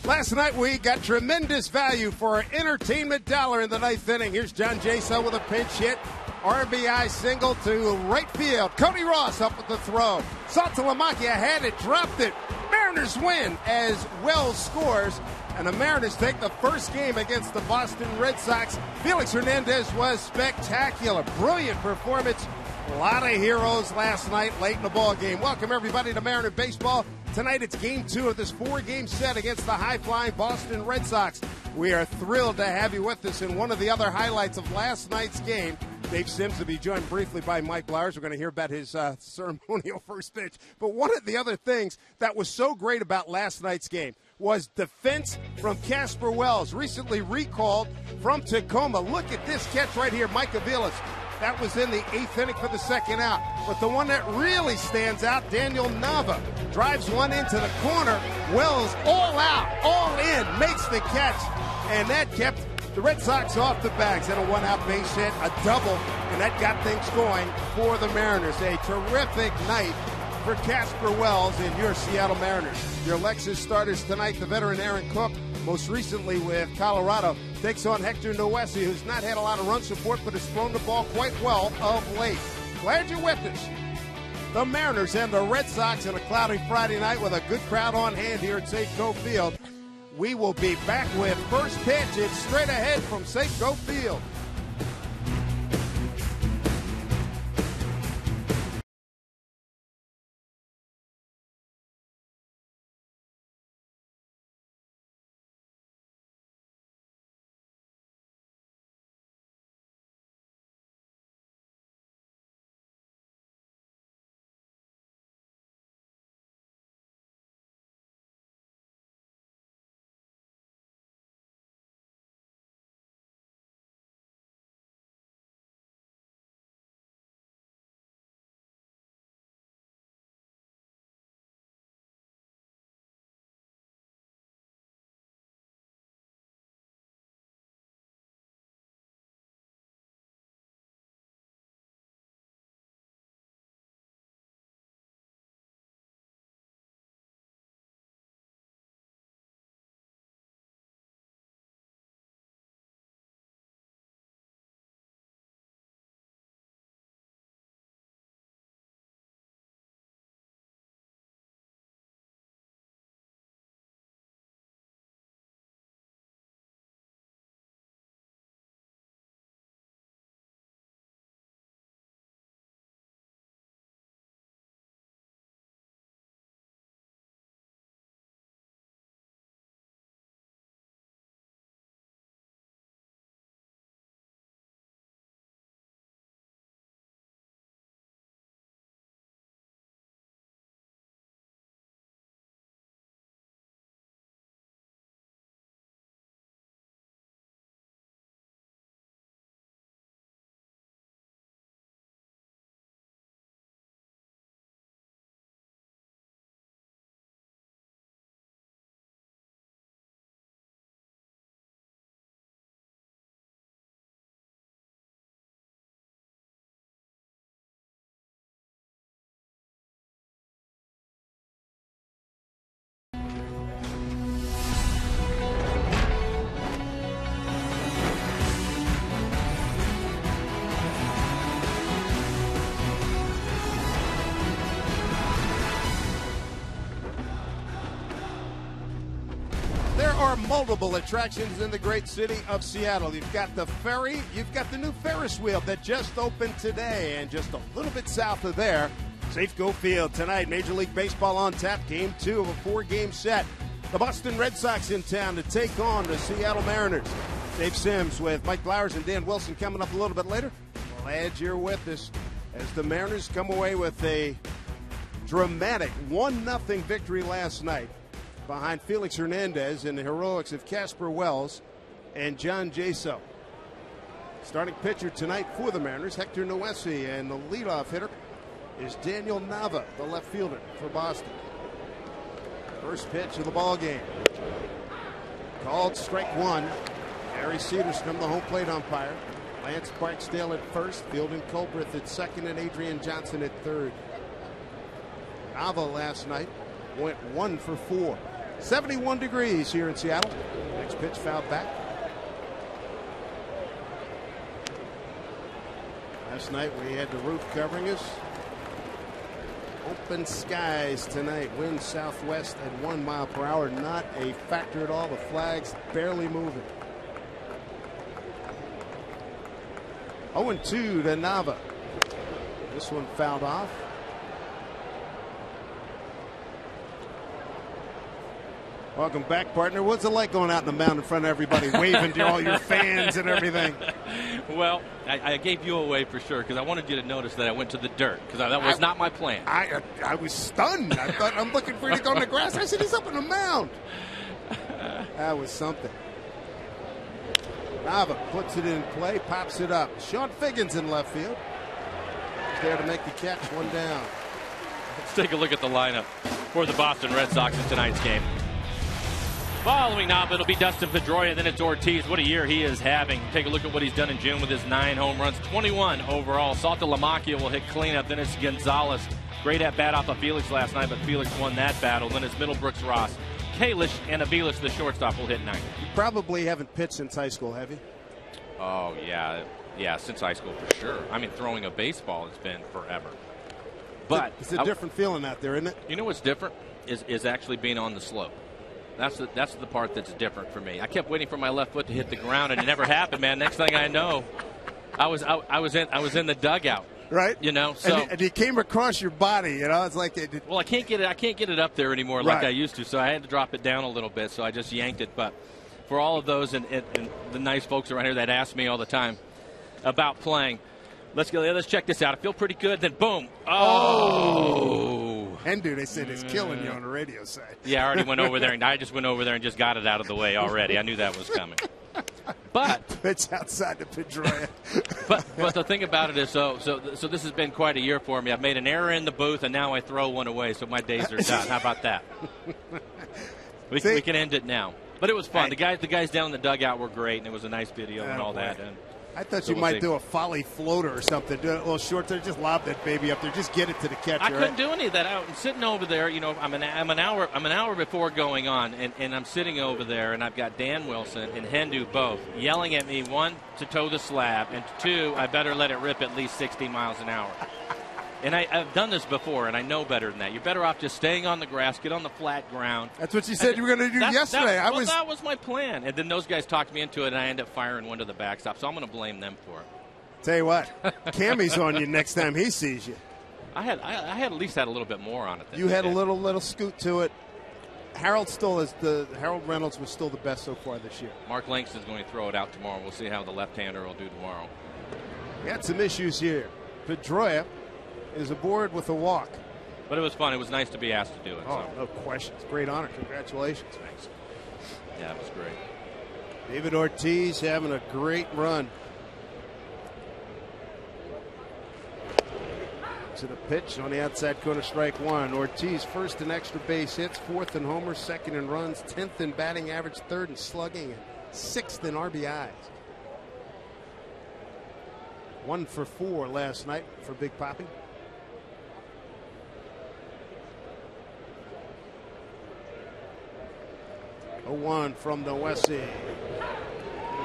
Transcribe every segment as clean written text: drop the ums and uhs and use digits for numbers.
Last night we got tremendous value for our entertainment dollar in the ninth inning. Here's John Jaso with a pinch hit. RBI single to right field. Cody Ross up with the throw. Saltalamacchia had it, dropped it. Mariners win as Wells scores. And the Mariners take the first game against the Boston Red Sox. Felix Hernandez was spectacular. Brilliant performance. A lot of heroes last night late in the ball game. Welcome everybody to Mariner Baseball. Tonight it's game 2 of this 4-game set against the high-flying Boston Red Sox. We are thrilled to have you with us in one of the other highlights of last night's game. Dave Sims will be joined briefly by Mike Blowers. We're going to hear about his ceremonial first pitch. But one of the other things that was so great about last night's game was defense from Casper Wells, recently recalled from Tacoma. Look at this catch right here, Mike Aviles. That was in the 8th inning for the second out. But the one that really stands out, Daniel Nava drives one into the corner. Wells all out, all in, makes the catch. And that kept the Red Sox off the bags. And a one-out base hit, a double, and that got things going for the Mariners. A terrific night for Casper Wells and your Seattle Mariners. Your Lexus starters tonight, the veteran Aaron Cook, most recently with Colorado, takes on Hector Noesi, who's not had a lot of run support but has thrown the ball quite well of late. Glad you're with us. The Mariners and the Red Sox on a cloudy Friday night with a good crowd on hand here at Safeco Field. We will be back with first pitch. It's straight ahead from Safeco Field. Multiple attractions in the great city of Seattle. You've got the ferry, you've got the new Ferris wheel that just opened today, and just a little bit south of there, Safeco Field tonight. Major League Baseball on tap, game 2 of a 4-game set. The Boston Red Sox in town to take on the Seattle Mariners. Dave Sims with Mike Blowers and Dan Wilson coming up a little bit later. Glad you're with us as the Mariners come away with a dramatic 1-0 victory last night behind Felix Hernandez and the heroics of Casper Wells and John Jaso. Starting pitcher tonight for the Mariners, Hector Noesi, and the leadoff hitter is Daniel Nava, the left fielder for Boston. First pitch of the ball game. Called strike 1. Harry Cedarstrom, the home plate umpire. Lance Barksdale at first, Fielding Colbrith at second, and Adrian Johnson at third. Nava last night went 1 for 4. 71 degrees here in Seattle. Next pitch fouled back. Last night we had the roof covering us. Open skies tonight. Wind southwest at 1 mile per hour. Not a factor at all. The flag's barely moving. 0-2 to Nava. This one fouled off. Welcome back, partner. What's it like going out in the mound in front of everybody, waving to all your fans and everything? Well, I gave you away for sure because I wanted you to notice that I went to the dirt because that was not my plan. I was stunned. I thought, I'm looking for you to go on the grass. I said, he's up in the mound. That was something. Nava puts it in play, pops it up. Sean Figgins in left field. He's there to make the catch, one down. Let's take a look at the lineup for the Boston Red Sox in tonight's game. Following Nava, it'll be Dustin Pedroia, then it's Ortiz. What a year he is having. Take a look at what he's done in June with his 9 home runs, 21 overall. Saltalamacchia will hit cleanup, then it's Gonzalez. Great at bat off of Felix last night, but Felix won that battle. Then it's Middlebrooks Ross. Kalish and Aviles, the shortstop, will hit 9. You probably haven't pitched since high school, have you? Oh, yeah. Yeah, since high school for sure. I mean, throwing a baseball has been forever. But it's a different feeling out there, isn't it? You know what's different is actually being on the slope. That's the part that's different for me. I kept waiting for my left foot to hit the ground, and it never happened, man. Next thing I know, I was in the dugout. Right. You know, so and it came across your body. You know, it's like well, I can't get it up there anymore like I used to. So I had to drop it down a little bit. So I just yanked it. But for all of those and the nice folks around here that ask me all the time about playing, let's check this out. I feel pretty good. Then boom. Oh. Hendu, they said, is killing you on the radio side. Yeah, I already went over there, and I just went over there and just got it out of the way already. I knew that was coming. But it's outside the Pedroia. but the thing about it is, so this has been quite a year for me. I've made an error in the booth, and now I throw one away, so my days are done. How about that? We can end it now. But it was fun. The guys down in the dugout were great, and it was a nice video and all that. And I thought you might do a folly floater or something. Do a little short there. Just lob that baby up there. Just get it to the catcher. I couldn't do any of that. I'm sitting over there. You know, I'm an hour before going on, and I'm sitting over there, and I've got Dan Wilson and Hendu both yelling at me. 1, to toe the slab, and 2, I better let it rip at least 60 miles an hour. And I've done this before, and I know better than that. You're better off just staying on the grass, get on the flat ground. That's what you said you were going to do yesterday. That was my plan. And then those guys talked me into it, and I ended up firing one to the backstop. So I'm going to blame them for it. Tell you what, Cammy's on you next time he sees you. I had at least had a little bit more on it. You had a little scoot to it. Harold Reynolds was still the best so far this year. Mark Langston's going to throw it out tomorrow. We'll see how the left-hander will do tomorrow. We had some issues here. Pedroia is aboard with a walk. But it was fun. It was nice to be asked to do it. Oh, no question. It's a great honor. Congratulations. Thanks. Yeah, it was great. David Ortiz having a great run. To the pitch on the outside corner, strike 1. Ortiz first in extra base hits, 4th in homers, 2nd in runs, 10th in batting average, 3rd in slugging, and 6th in RBIs. 1 for 4 last night for Big Papi. A 1 from Noesi.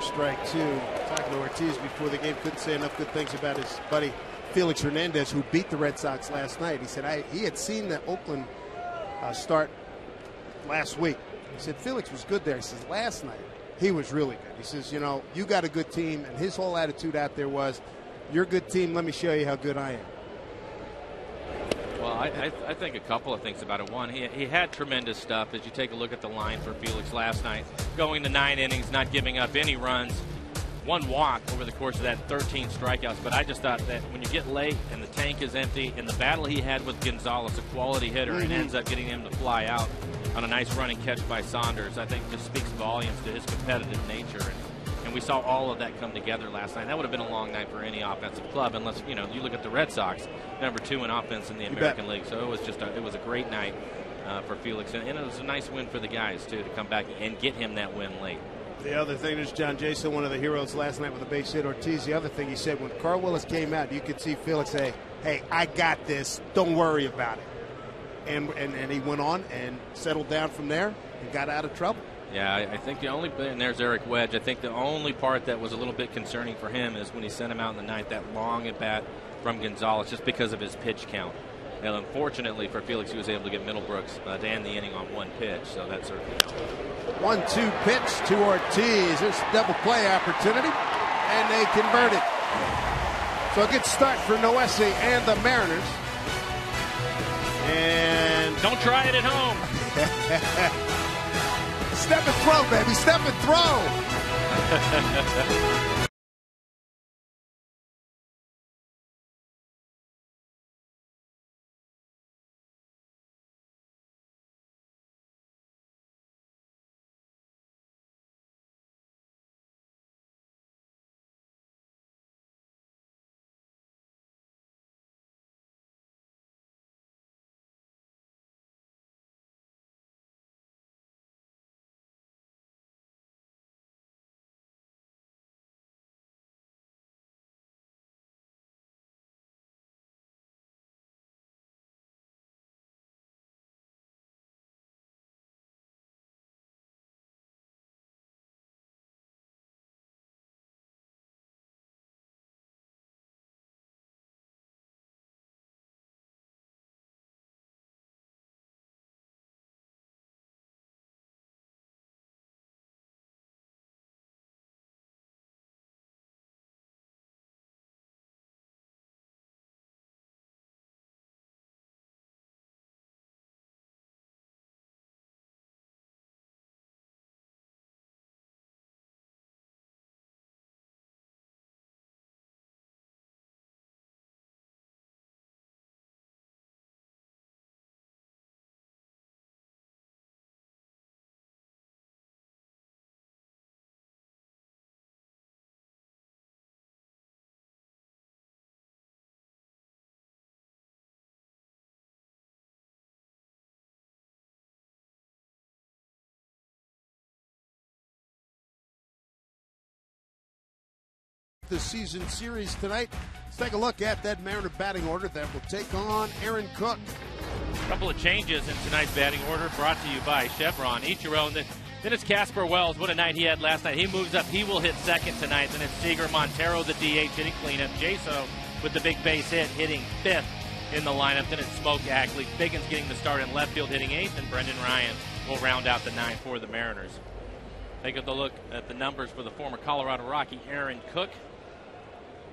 Strike 2. Talking to Ortiz before the game, couldn't say enough good things about his buddy Felix Hernandez, who beat the Red Sox last night. He said he had seen the Oakland start last week. He said Felix was good there. He says last night he was really good. He says, you know, you got a good team, and his whole attitude out there was, you're a good team, let me show you how good I am. Well, I think a couple of things about it. One, he had tremendous stuff. As you take a look at the line for Felix last night, going to 9 innings, not giving up any runs, 1 walk over the course of that 13 strikeouts. But I just thought that when you get late and the tank is empty, and the battle he had with Gonzalez, a quality hitter, and ends up getting him to fly out on a nice running catch by Saunders, I think just speaks volumes to his competitive nature. And we saw all of that come together last night. That would have been a long night for any offensive club, unless, you know, you look at the Red Sox, number 2 in offense in the American League. So it was just it was a great night for Felix, and it was a nice win for the guys too to come back and get him that win late. The other thing is John Jason, one of the heroes last night with a base hit. Ortiz, the other thing he said when Carl Willis came out, you could see Felix say, "Hey, I got this. Don't worry about it." And he went on and settled down from there. and got out of trouble. Yeah, I think the only, and there's Eric Wedge, I think the only part that was a little bit concerning for him is when he sent him out in the ninth, that long at bat from Gonzalez, just because of his pitch count. And unfortunately for Felix, he was able to get Middlebrooks to end the inning on one pitch, so that certainly helped. 1-2 pitch to Ortiz. There's a double play opportunity, and they convert it. So a good start for Noese and the Mariners. And don't try it at home. Step and throw, baby. Step and throw. The season series tonight. Let's take a look at that Mariner batting order that will take on Aaron Cook. A couple of changes in tonight's batting order brought to you by Chevron. Ichiro, and then it's Casper Wells. What a night he had last night. He moves up. He will hit second tonight. Then it's Seager, Montero, the DH, hitting cleanup. Jaso with the big base hit, hitting fifth in the lineup. Then it's Smoke Ackley. Biggins getting the start in left field, hitting eighth. And Brendan Ryan will round out the ninth for the Mariners. Take a look at the numbers for the former Colorado Rocky, Aaron Cook.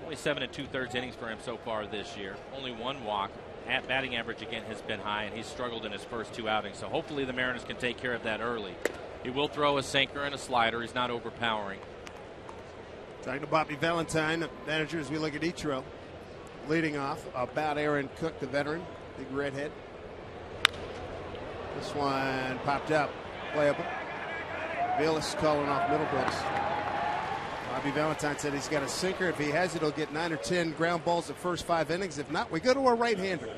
Only 7 2/3 innings for him so far this year. Only one walk. Batting average again has been high, and he's struggled in his first two outings. So hopefully the Mariners can take care of that early. He will throw a sinker and a slider. He's not overpowering. Talking to Bobby Valentine, the manager, as we look at Ichiro. Leading off about Aaron Cook, the veteran, big redhead. This one popped up, playable. Vilas calling off Middlebrooks. Bobby Valentine said he's got a sinker. If he has it, he'll get 9 or 10 ground balls the first 5 innings. If not, we go to a right-hander.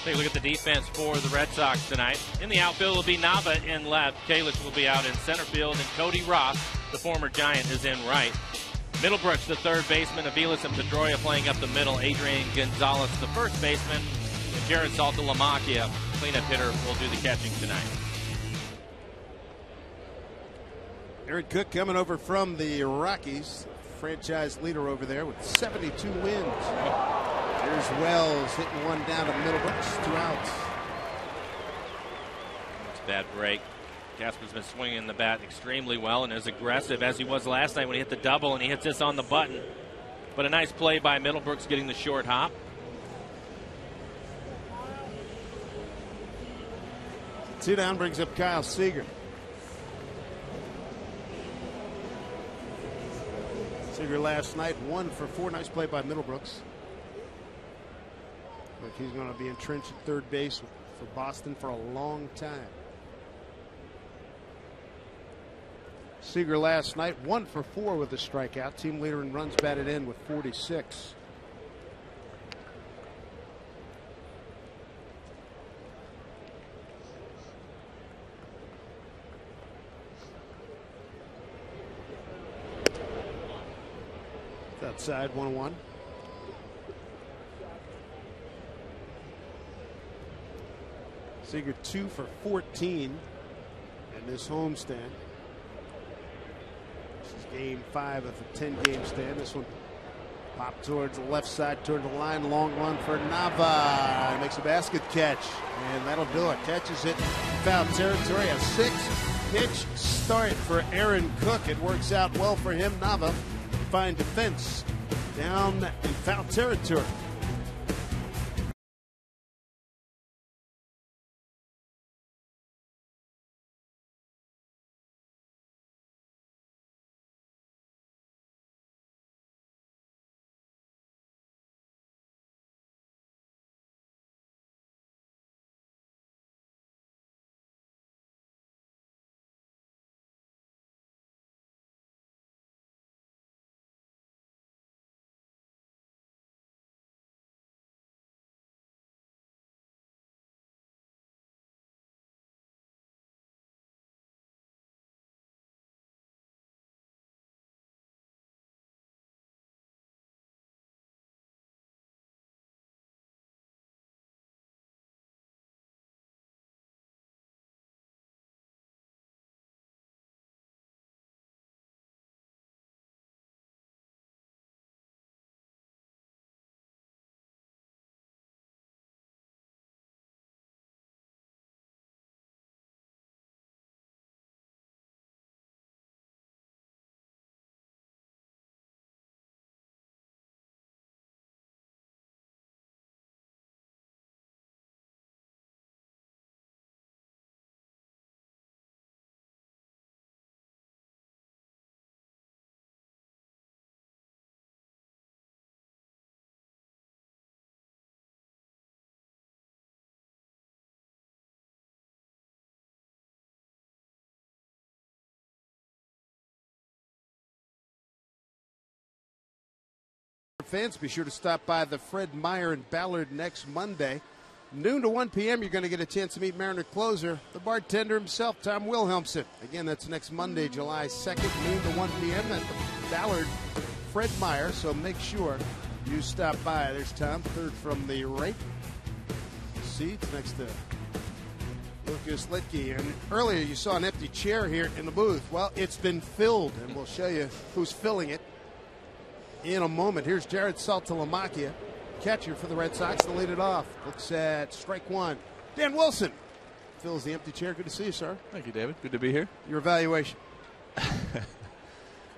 Take a look at the defense for the Red Sox tonight. In the outfield will be Nava in left. Kalish will be out in center field. And Cody Ross, the former Giant, is in right. Middlebrooks, the third baseman. Aviles and Pedroia playing up the middle. Adrian Gonzalez, the first baseman. And Jared Saltalamacchia, cleanup hitter, will do the catching tonight. Aaron Cook coming over from the Rockies, franchise leader over there with 72 wins. There's Wells hitting one down to Middlebrooks, 2 outs. That's a bad break. Casper's been swinging the bat extremely well and as aggressive as he was last night when he hit the double, and he hits this on the button. But a nice play by Middlebrooks getting the short hop. Two down brings up Kyle Seager. Seager last night 1 for 4. Nice play by Middlebrooks. Like he's going to be entrenched at third base for Boston for a long time. Seager last night 1 for 4 with a strikeout. Team leader in runs batted in with 46. Outside 1-1. Seager 2 for 14 in this homestand. This is game 5 of a 10-game stand. This one popped towards the left side, toward the line. Long run for Nava. Makes a basket catch, and that'll do it. Catches it in foul territory. A 6-pitch start for Aaron Cook. It works out well for him. Nava find defense down in foul territory. Fans, be sure to stop by the Fred Meyer in Ballard next Monday. Noon to 1 p.m., you're going to get a chance to meet Mariner closer, the bartender himself, Tom Wilhelmsen. Again, that's next Monday, July 2nd, noon to 1 p.m. at the Ballard Fred Meyer. So make sure you stop by. There's Tom, third from the right. Seats next to Lucas Litke. And earlier you saw an empty chair here in the booth. Well, it's been filled, and we'll show you who's filling it in a moment. Here's Jared Saltalamacchia, catcher for the Red Sox, to lead it off. Looks at strike one. Dan Wilson fills the empty chair. Good to see you, sir. Thank you, David. Good to be here. Your evaluation.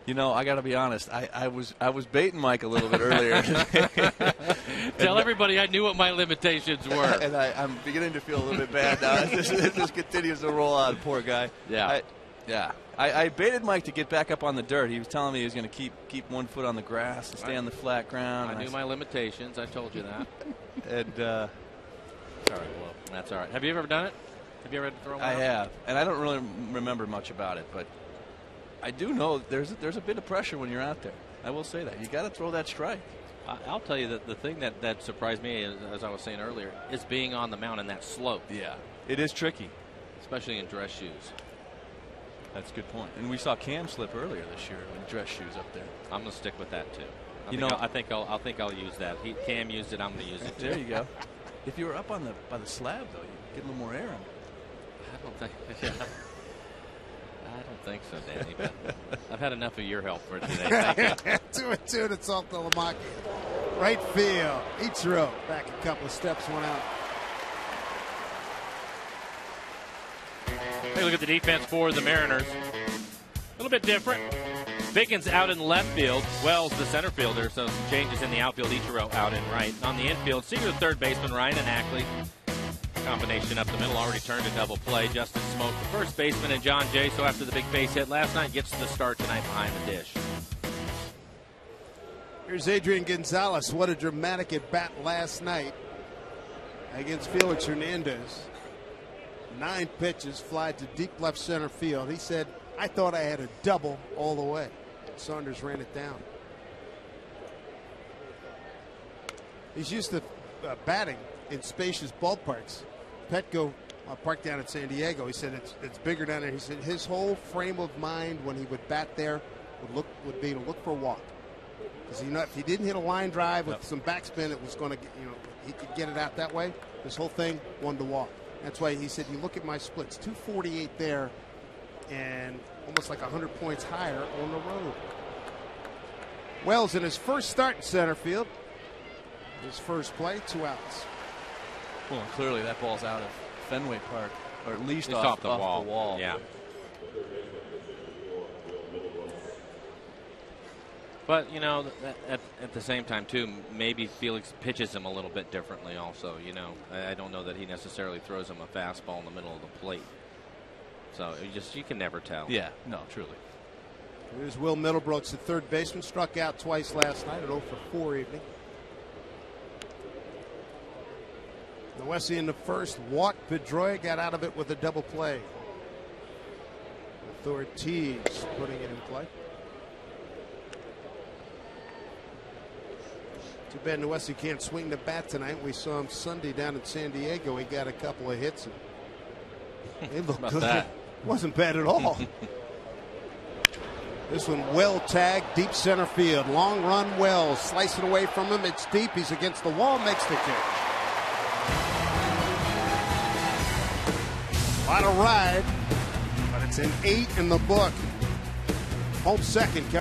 You know, I got to be honest. I was baiting Mike a little bit earlier. Tell everybody I knew what my limitations were. And I'm beginning to feel a little bit bad now. This continues to roll out. Poor guy. Yeah. I baited Mike to get back up on the dirt. He was telling me he was going to keep 1 foot on the grass and stay on the flat ground. I knew my limitations. I told you that. And sorry, well, that's all right. Have you ever done it? Have you ever had to throw one I out? have, and I don't really remember much about it, but I do know there's a bit of pressure when you're out there. I will say that. You got to throw that strike. I'll tell you that the thing that surprised me, as I was saying earlier, is being on the mound in that slope. Yeah, it is tricky, especially in dress shoes. That's a good point. And we saw Cam slip earlier this year in dress shoes up there. I'm going to stick with that too. I think I'll use that. Cam used it. I'm going to use it too. There you go. If you were up by the slab though, you get a little more air in. I don't think so, Danny. But I've had enough of your help for today. Thank you. 2-2 to Saltalamacchia. Right field. Ichiro back a couple of steps, one out. Take a look at the defense for the Mariners. A little bit different. Biggins out in left field. Wells, the center fielder, so some changes in the outfield. Ichiro out in right. On the infield, Seager, the third baseman, Ryan and Ackley. Combination up the middle already turned to double play. Justin Smoke, the first baseman, and John Jay. So after the big base hit last night, gets the start tonight behind the dish. Here's Adrian Gonzalez. What a dramatic at bat last night against Felix Hernandez. 9 pitches, fly to deep left center field. He said, I thought I had a double all the way. Saunders ran it down. He's used to batting in spacious ballparks. Petco parked down in San Diego. He said it's bigger down there. He said his whole frame of mind when he would bat there would be to look for a walk. Because if he didn't hit a line drive with some backspin, it was going to, he could get it out that way. His whole thing, wanted to walk. That's why he said, you look at my splits, 248 there and almost like 100 points higher on the road. Wells in his first start in center field. His first play, 2 outs. Well, clearly that ball's out of Fenway Park, or at least off the wall. Yeah. But, you know, at the same time, too, maybe Felix pitches him a little bit differently also, you know. I don't know that he necessarily throws him a fastball in the middle of the plate. So you can never tell. Yeah, no, truly. Here's Will Middlebrooks, the third baseman, struck out twice last night at 0 for 4 evening. Noesi in the first, walked Pedroia, got out of it with a double play. With Ortiz putting it in play. Too bad Noesi can't swing the bat tonight. We saw him Sunday down in San Diego. He got a couple of hits. And it looked good. That? Wasn't bad at all. This one well tagged, deep center field. Long run, Wells slicing away from him. It's deep. He's against the wall, makes the catch. A lot of ride, but it's an 8 in the book. Home second.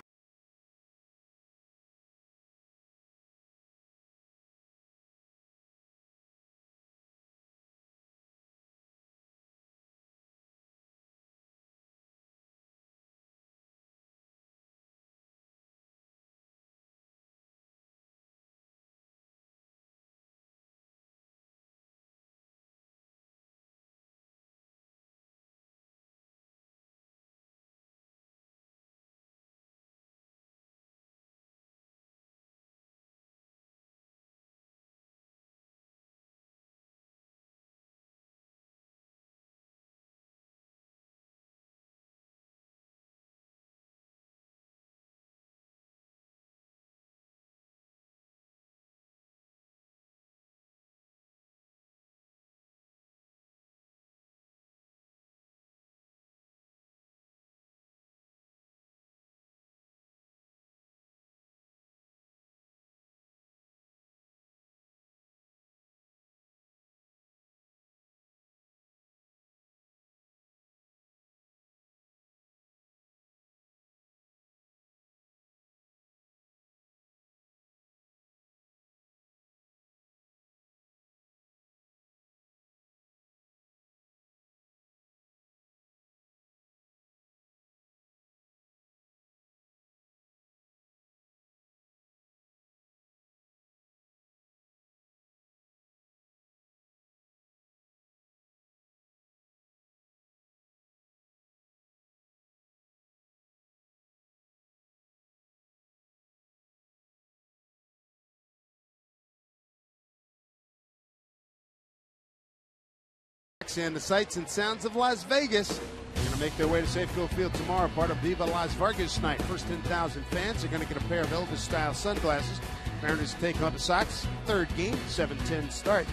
And the sights and sounds of Las Vegas are going to make their way to Safeco Field tomorrow, part of Viva Las Vegas night. First 10,000 fans are going to get a pair of Elvis-style sunglasses. Mariners take on the Sox. Third game, 7:10 start.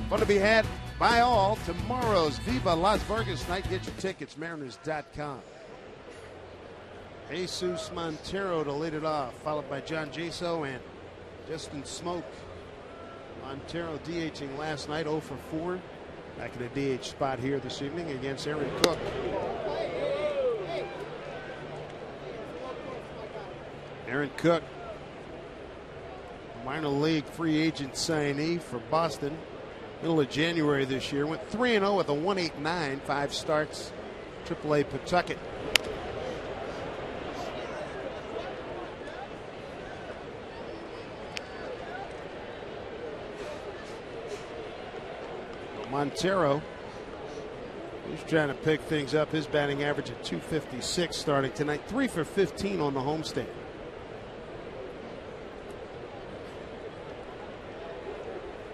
Fun to be had by all. Tomorrow's Viva Las Vegas night. Get your tickets, Mariners.com. Jesus Montero to lead it off, followed by John Jaso and Justin Smoke. Montero DHing last night, 0 for 4. Back in the DH spot here this evening against Aaron Cook. Aaron Cook, minor league free agent signee for Boston. Middle of January this year. Went 3-0 with a 1.89, 5 starts. AAA Pawtucket. Montero, he's trying to pick things up. His batting average at 256 starting tonight. 3 for 15 on the homestand.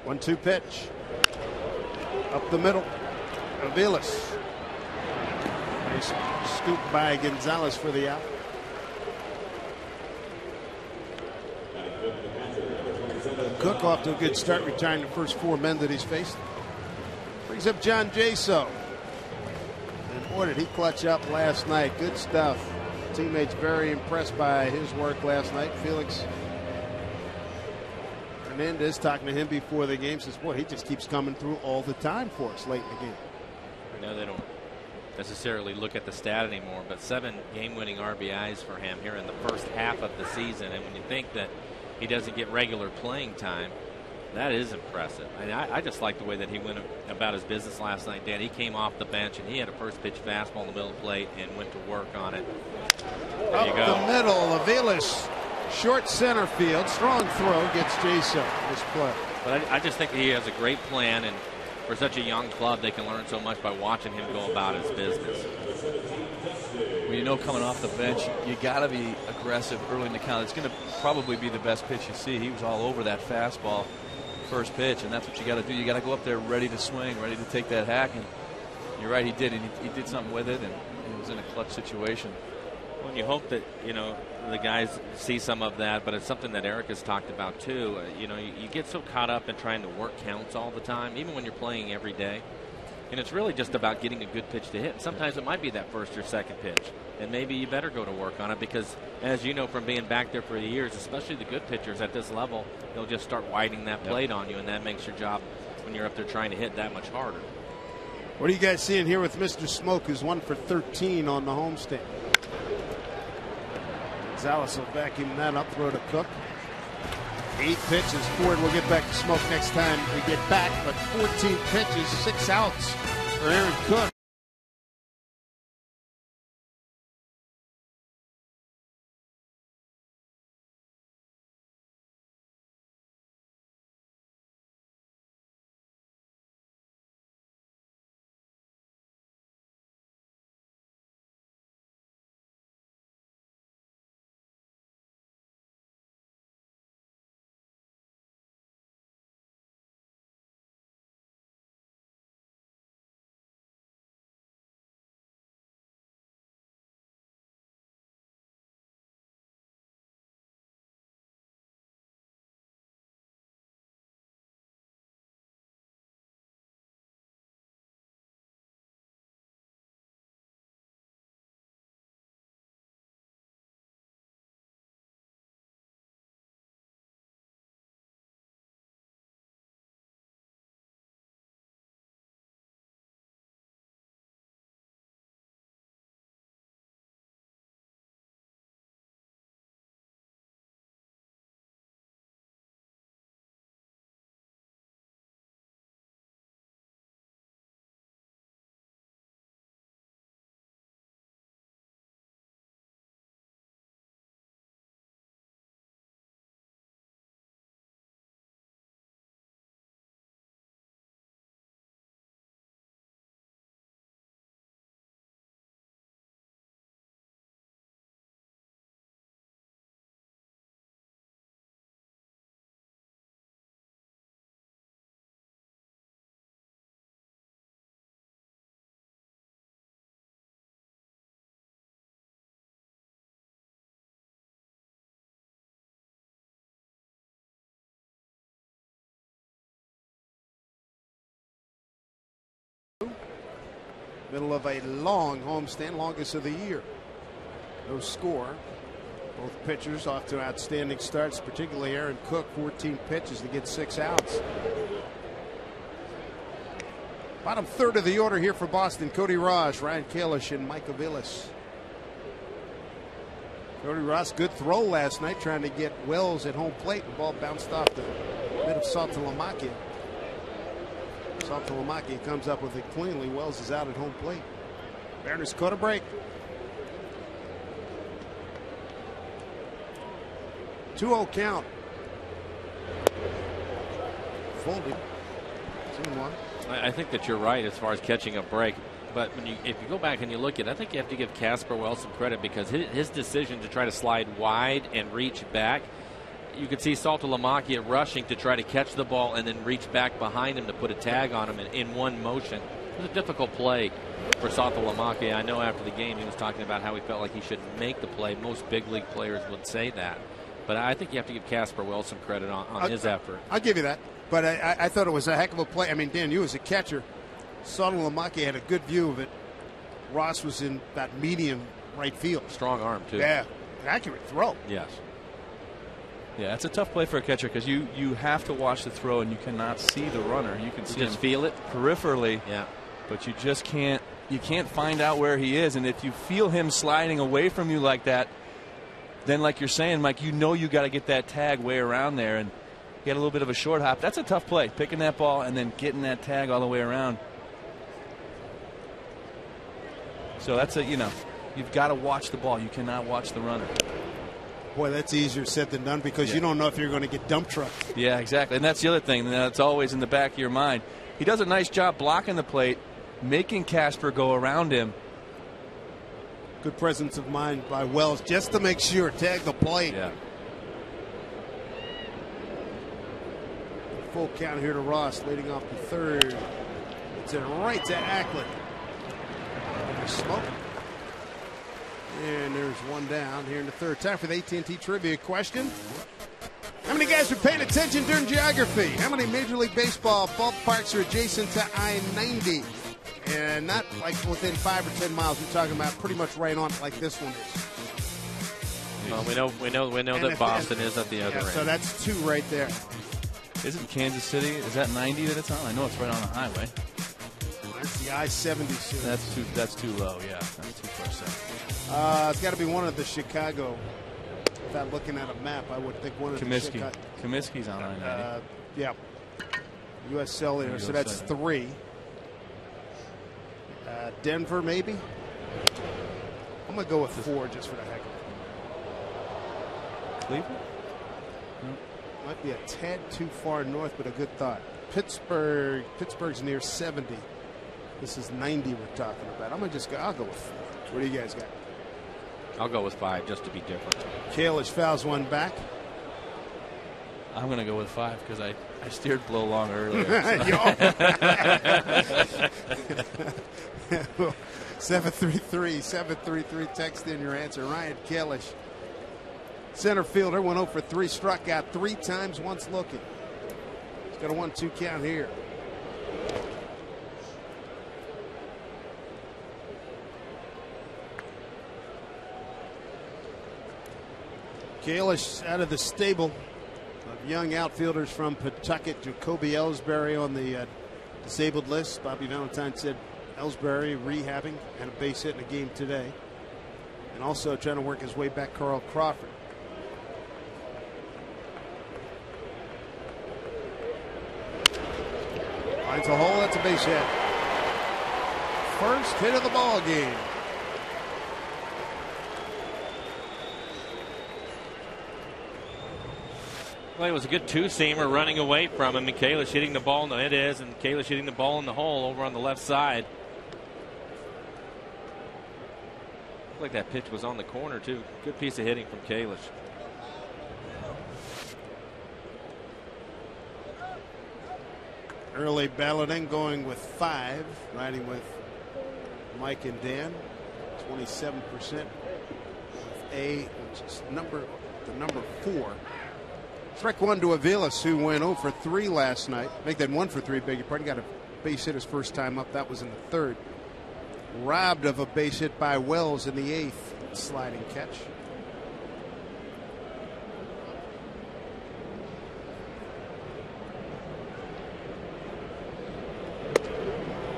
One-two pitch. Up the middle. Aviles. Nice scoop by Gonzalez for the out. Cook off to a good start, retiring the first 4 men that he's faced. Brings up John Jaso. And boy, did he clutch up last night. Good stuff. Teammates very impressed by his work last night. Felix Hernandez, talking to him before the game, says, boy, he just keeps coming through all the time for us late in the game. I know they don't necessarily look at the stat anymore, but 7 game-winning RBIs for him here in the first half of the season. And when you think that he doesn't get regular playing time, that is impressive. I just like the way that he went about his business last night, Dan. He came off the bench and he had a first pitch fastball in the middle of the plate and went to work on it. There you go. Up the middle, Aviles, short center field, strong throw, gets Jason this play. But I just think he has a great plan, and for such a young club, they can learn so much by watching him go about his business. Well, you know, coming off the bench, you got to be aggressive early in the count. It's going to probably be the best pitch you see. He was all over that fastball first pitch, and that's what you got to do. You got to go up there ready to swing, ready to take that hack, and you're right, he did, and he did something with it, and he was in a clutch situation. Well, and you hope that, you know, the guys see some of that, but it's something that Eric has talked about too. You know, you get so caught up in trying to work counts all the time, even when you're playing every day. And it's really just about getting a good pitch to hit. Sometimes it might be that first or second pitch, and maybe you better go to work on it because, as you know from being back there for years, especially the good pitchers at this level, they'll just start widening that plate on you, and that makes your job when you're up there trying to hit that much harder. What are you guys seeing here with Mr. Smoke, who's 1 for 13 on the homestand? Gonzalez will vacuum that up, throw to Cook. 8 pitches, Ford. We'll get back to Smoke next time we get back, but 14 pitches, 6 outs for Aaron Cook. Middle of a long homestand, longest of the year. No score. Both pitchers off to outstanding starts, particularly Aaron Cook, 14 pitches to get 6 outs. Bottom third of the order here for Boston. Cody Ross, Ryan Kalish, and Mike Aviles. Cody Ross, good throw last night, trying to get Wells at home plate. The ball bounced off the mid of Saltalamacchia. Saltalamacchia comes up with it cleanly. Wells is out at home plate. Mariners caught a break. 2-0 count. Folded. 2-1. I think that you're right as far as catching a break. But if you go back and you look at it, I think you have to give Casper Wells some credit because his decision to try to slide wide and reach back, you could see Saltalamacchia rushing to try to catch the ball and then reach back behind him to put a tag on him in one motion. It was a difficult play for Saltalamacchia. I know after the game he was talking about how he felt like he should make the play. Most big league players would say that. But I think you have to give Casper Wells some credit on his effort. I'll give you that. But I thought it was a heck of a play. I mean, Dan, you as a catcher, Saltalamacchia had a good view of it. Ross was in that medium right field. Strong arm, too. Yeah. An accurate throw. Yes. Yeah, it's a tough play for a catcher because you have to watch the throw and you cannot see the runner. You can see just him feel it peripherally. Yeah. But you just can't. You can't find out where he is. And if you feel him sliding away from you like that, then like you're saying, Mike, you know you got to get that tag way around there and get a little bit of a short hop. That's a tough play, picking that ball and then getting that tag all the way around. So that's you've got to watch the ball. You cannot watch the runner. Boy, that's easier said than done because you don't know if you're going to get dump trucked. Yeah, exactly. And that's the other thing that's always in the back of your mind. He does a nice job blocking the plate, making Casper go around him. Good presence of mind by Wells just to make sure, tag the plate. Yeah. Full count here to Ross, leading off the third. It's in right to Ackland. There's smoke. And there's one down here in the third. Time for the AT&T Trivia question. How many guys are paying attention during geography? How many Major League Baseball ballparks are adjacent to I-90? And not like within 5 or 10 miles. We're talking about pretty much right on like this one is. Well, we know that Boston is at the other end. So that's 2 right there. Isn't Kansas City, is that 90 that it's on? I know it's right on the highway. That's the I-70 soon. That's too low, yeah. That's too far south. It's got to be one of the Chicago. Without looking at a map, I would think one of the Chicago. Comiskey's on I-90. Yeah. U.S. Cellular, so that's 3. Denver, maybe? I'm going to go with 4 just for the heck of it. Cleveland? No. Might be a tad too far north, but a good thought. Pittsburgh's near 70. This is 90 we're talking about. I'll go with 4. What do you guys got? I'll go with 5 just to be different. Kalish fouls one back. I'm going to go with 5 because I steered below long earlier. 733 text in your answer. Ryan Kalish, center fielder, went 0 for 3, struck out 3 times, once looking. He's got a 1-2 count here. Kalish out of the stable of young outfielders from Pawtucket. Jacoby Ellsbury on the disabled list. Bobby Valentine said Ellsbury rehabbing, had a base hit in a game today. And also trying to work his way back, Carl Crawford. Finds a hole, that's a base hit. First hit of the ball game. Well, it was a good 2-seamer running away from him, and Kalish hitting the ball. No, it is, and Kalish hitting the ball in the hole over on the left side. Looked like that pitch was on the corner, too. Good piece of hitting from Kalish. Early balloting going with 5, riding with Mike and Dan. 27% with A, which is the number 4. Strike 1 to Aviles, who went 0 for 3 last night. Make that 1 for 3, beg your pardon. Got a base hit his first time up. That was in the third. Robbed of a base hit by Wells in the 8th. Sliding catch.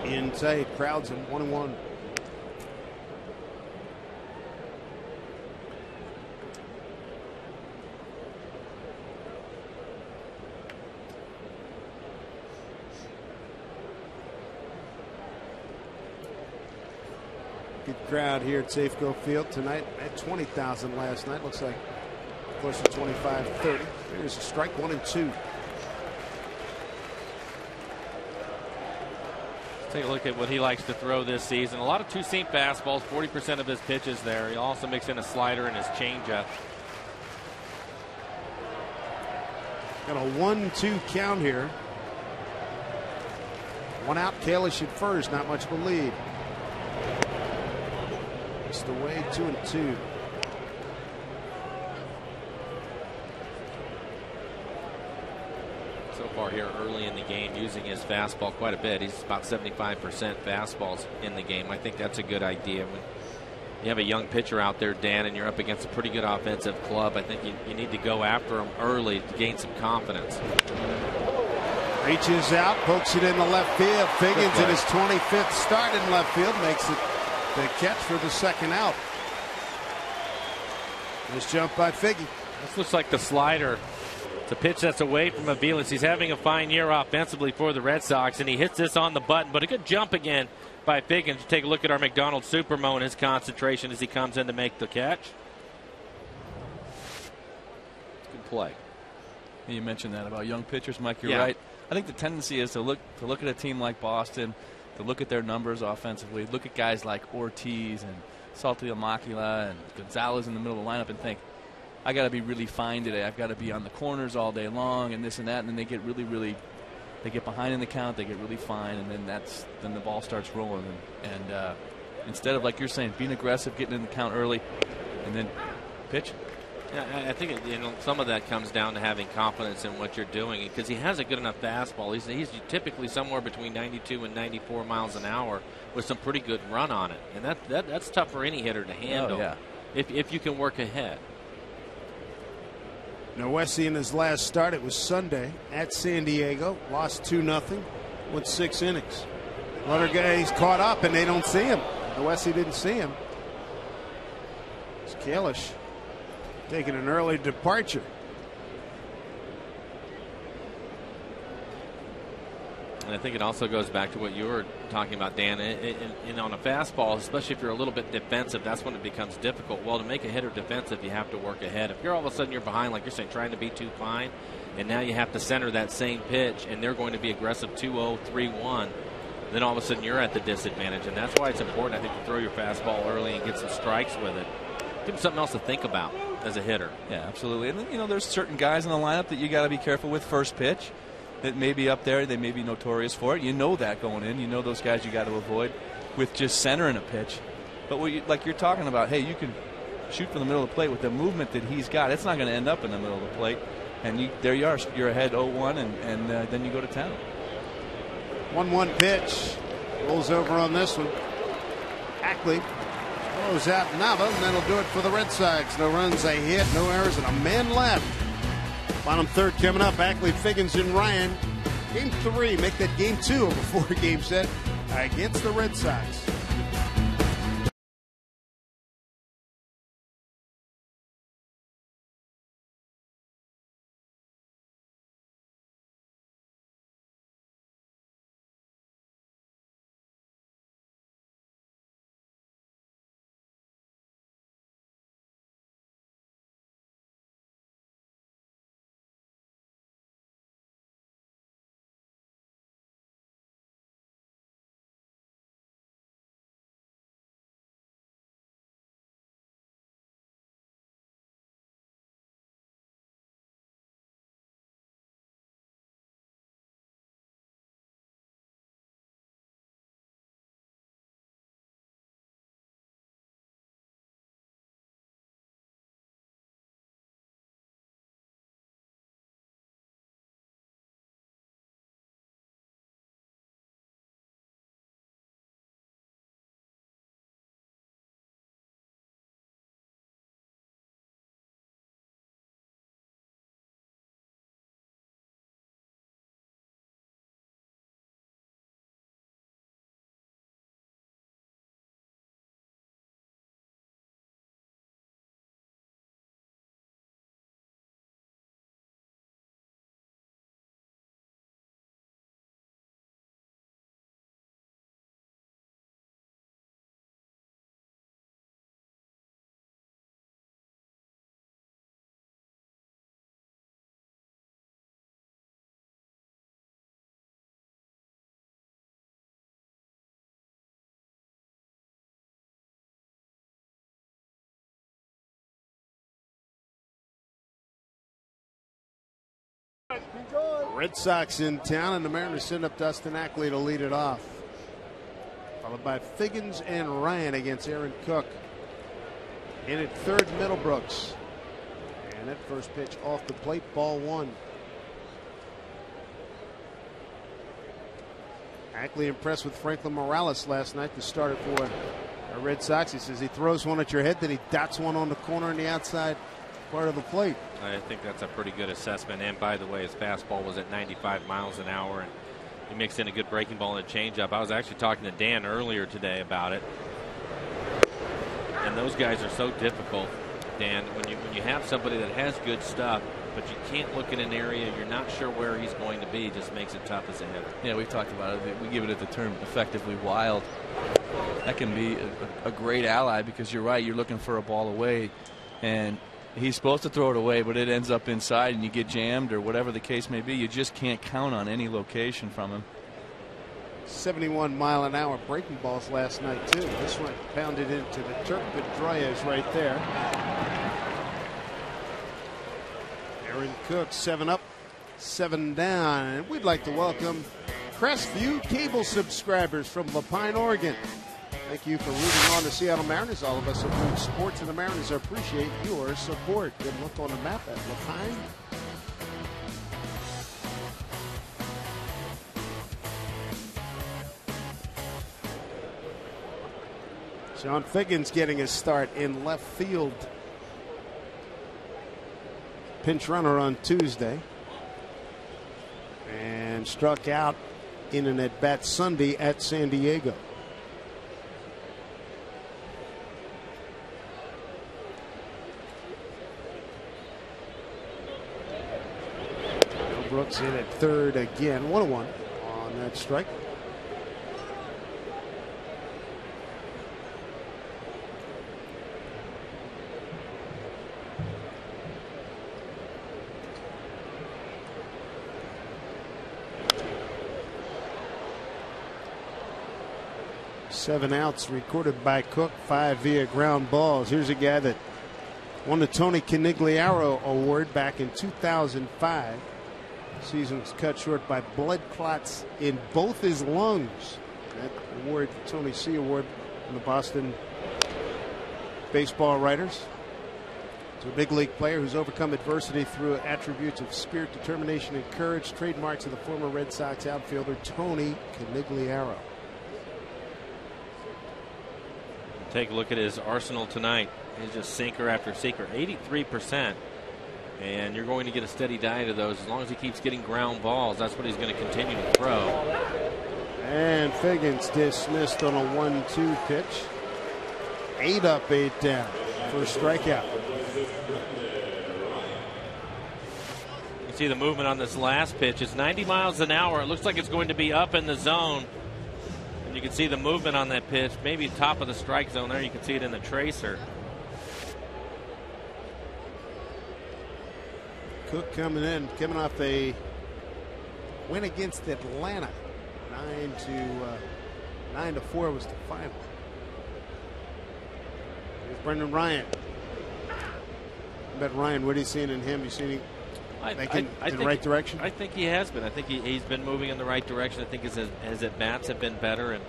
In tight, crowds in 1-1. Good crowd here at Safeco Field tonight. At 20,000 last night. Looks like close to 25, 30. Here's a strike 1 and 2. Take a look at what he likes to throw this season. A lot of 2-seam fastballs, 40% of his pitches there. He also mixed in a slider and his changeup. Got a 1-2 count here. 1 out, Kalish at first. Not much of a lead. Missed away, 2 and 2. So far here early in the game, using his fastball quite a bit. He's about 75% fastballs in the game. I think that's a good idea. you have a young pitcher out there, Dan, and you're up against a pretty good offensive club. I think you need to go after him early to gain some confidence. Reaches out, pokes it in the left field. Figgins in his 25th start in left field makes it the catch for the second out. Nice jump by Figgy. This looks like the slider. It's a pitch that's away from Aviles. He's having a fine year offensively for the Red Sox, and he hits this on the button. But a good jump again by Figgins. Take a look at our McDonald's Supermo and his concentration as he comes in to make the catch. Good play. You mentioned that about young pitchers, Mike. You're right. I think the tendency is to look at a team like Boston, to look at their numbers offensively, look at guys like Ortiz and Saltalamacchia and Gonzalez in the middle of the lineup and think, I got to be really fine today. I've got to be on the corners all day long and this and that. And then they get really they get behind in the count. They get really fine, and then the ball starts rolling. And instead of, like you're saying, being aggressive, getting in the count early, and then pitch. Yeah, I think some of that comes down to having confidence in what you're doing, because he has a good enough fastball. He's typically somewhere between 92 and 94 miles an hour with some pretty good run on it, and that's tough for any hitter to handle. Oh, yeah. If you can work ahead. Noesi in his last start, it was Sunday at San Diego, lost 2-0, went 6 innings. Runner guys caught up and they don't see him. Noesi didn't see him. It's Kalish taking an early departure. And I think it also goes back to what you were talking about, Dan. And on a fastball, especially if you're a little bit defensive, that's when it becomes difficult. Well, to make a hitter defensive, you have to work ahead. If you're all of a sudden you're behind, like you're saying, trying to be too fine, and now you have to center that same pitch, and they're going to be aggressive 2-0, 3-1, then all of a sudden you're at the disadvantage. And that's why it's important, I think, to throw your fastball early and get some strikes with it. Give them something else to think about as a hitter. Yeah, absolutely. And then, there's certain guys in the lineup that you got to be careful with first pitch. That may be up there, they may be notorious for it. You know that going in. You know those guys you got to avoid with just centering a pitch. But like you're talking about, hey, you can shoot from the middle of the plate with the movement that he's got. It's not going to end up in the middle of the plate. And there you are. You're ahead 0-1, and then you go to town. 1-1 pitch. Rolls over on this one. Ackley throws out Nava, and that'll do it for the Red Sox. No runs, a hit, no errors, and a man left. Bottom third coming up. Ackley, Figgins, and Ryan. Game 3. Make that game 2 of a 4-game set against the Red Sox. Red Sox in town, and the Mariners send up Dustin Ackley to lead it off. Followed by Figgins and Ryan against Aaron Cook. In at third, Middlebrooks. And that first pitch off the plate, ball 1. Ackley impressed with Franklin Morales last night, the starter for The Red Sox, he says he throws one at your head, then he dots one on the corner on the outside part of the plate. I think that's a pretty good assessment. And by the way, his fastball was at 95 miles an hour, and he mixed in a good breaking ball and a changeup. I was actually talking to Dan earlier today about it. And those guys are so difficult, Dan, when you have somebody that has good stuff, but you can't look in an area you're not sure where he's going to be, just makes it tough as a hitter. Yeah, we've talked about it. We give it the term effectively wild. That can be a great ally because you're right. You're looking for a ball away, and he's supposed to throw it away, but it ends up inside and you get jammed or whatever the case may be. You just can't count on any location from him. 71-mile-an-hour breaking balls last night, too. This one pounded into the Turk Pedroias right there. Aaron Cook, 7 up, 7 down. And we'd like to welcome Crestview cable subscribers from Lapine, Oregon. Thank you for rooting on the Seattle Mariners. All of us at Root Sports and the Mariners appreciate your support. Good look on the map at Lapine. John Figgins getting his start in left field. Pinch runner on Tuesday. And struck out in an at-bat Sunday at San Diego. Brooks in at third again. 1-1 on that strike. Seven outs recorded by Cook, 5 via ground balls. Here's a guy that won the Tony Canigliaro Award back in 2005. Season was cut short by blood clots in both his lungs. That award, the Tony C. Award from the Boston baseball writers. It's a big league player who's overcome adversity through attributes of spirit, determination, and courage, trademarks of the former Red Sox outfielder Tony Canigliaro. Take a look at his arsenal tonight. He's just sinker after sinker, 83%. And you're going to get a steady diet of those as long as he keeps getting ground balls. That's what he's going to continue to throw. And Figgins dismissed on a 1-2 pitch. 8 up, 8 down for a strikeout. You see the movement on this last pitch. It's 90 miles an hour. It looks like it's going to be up in the zone. And you can see the movement on that pitch. Maybe top of the strike zone there. You can see it in the tracer. Cook coming off a win against Atlanta. 9-4 was the final. Here's Brendan Ryan. I bet Ryan, what are you seeing in him? You seeing him making in the right direction? I think he has been. I think he's been moving in the right direction. I think his at-bats have been better, and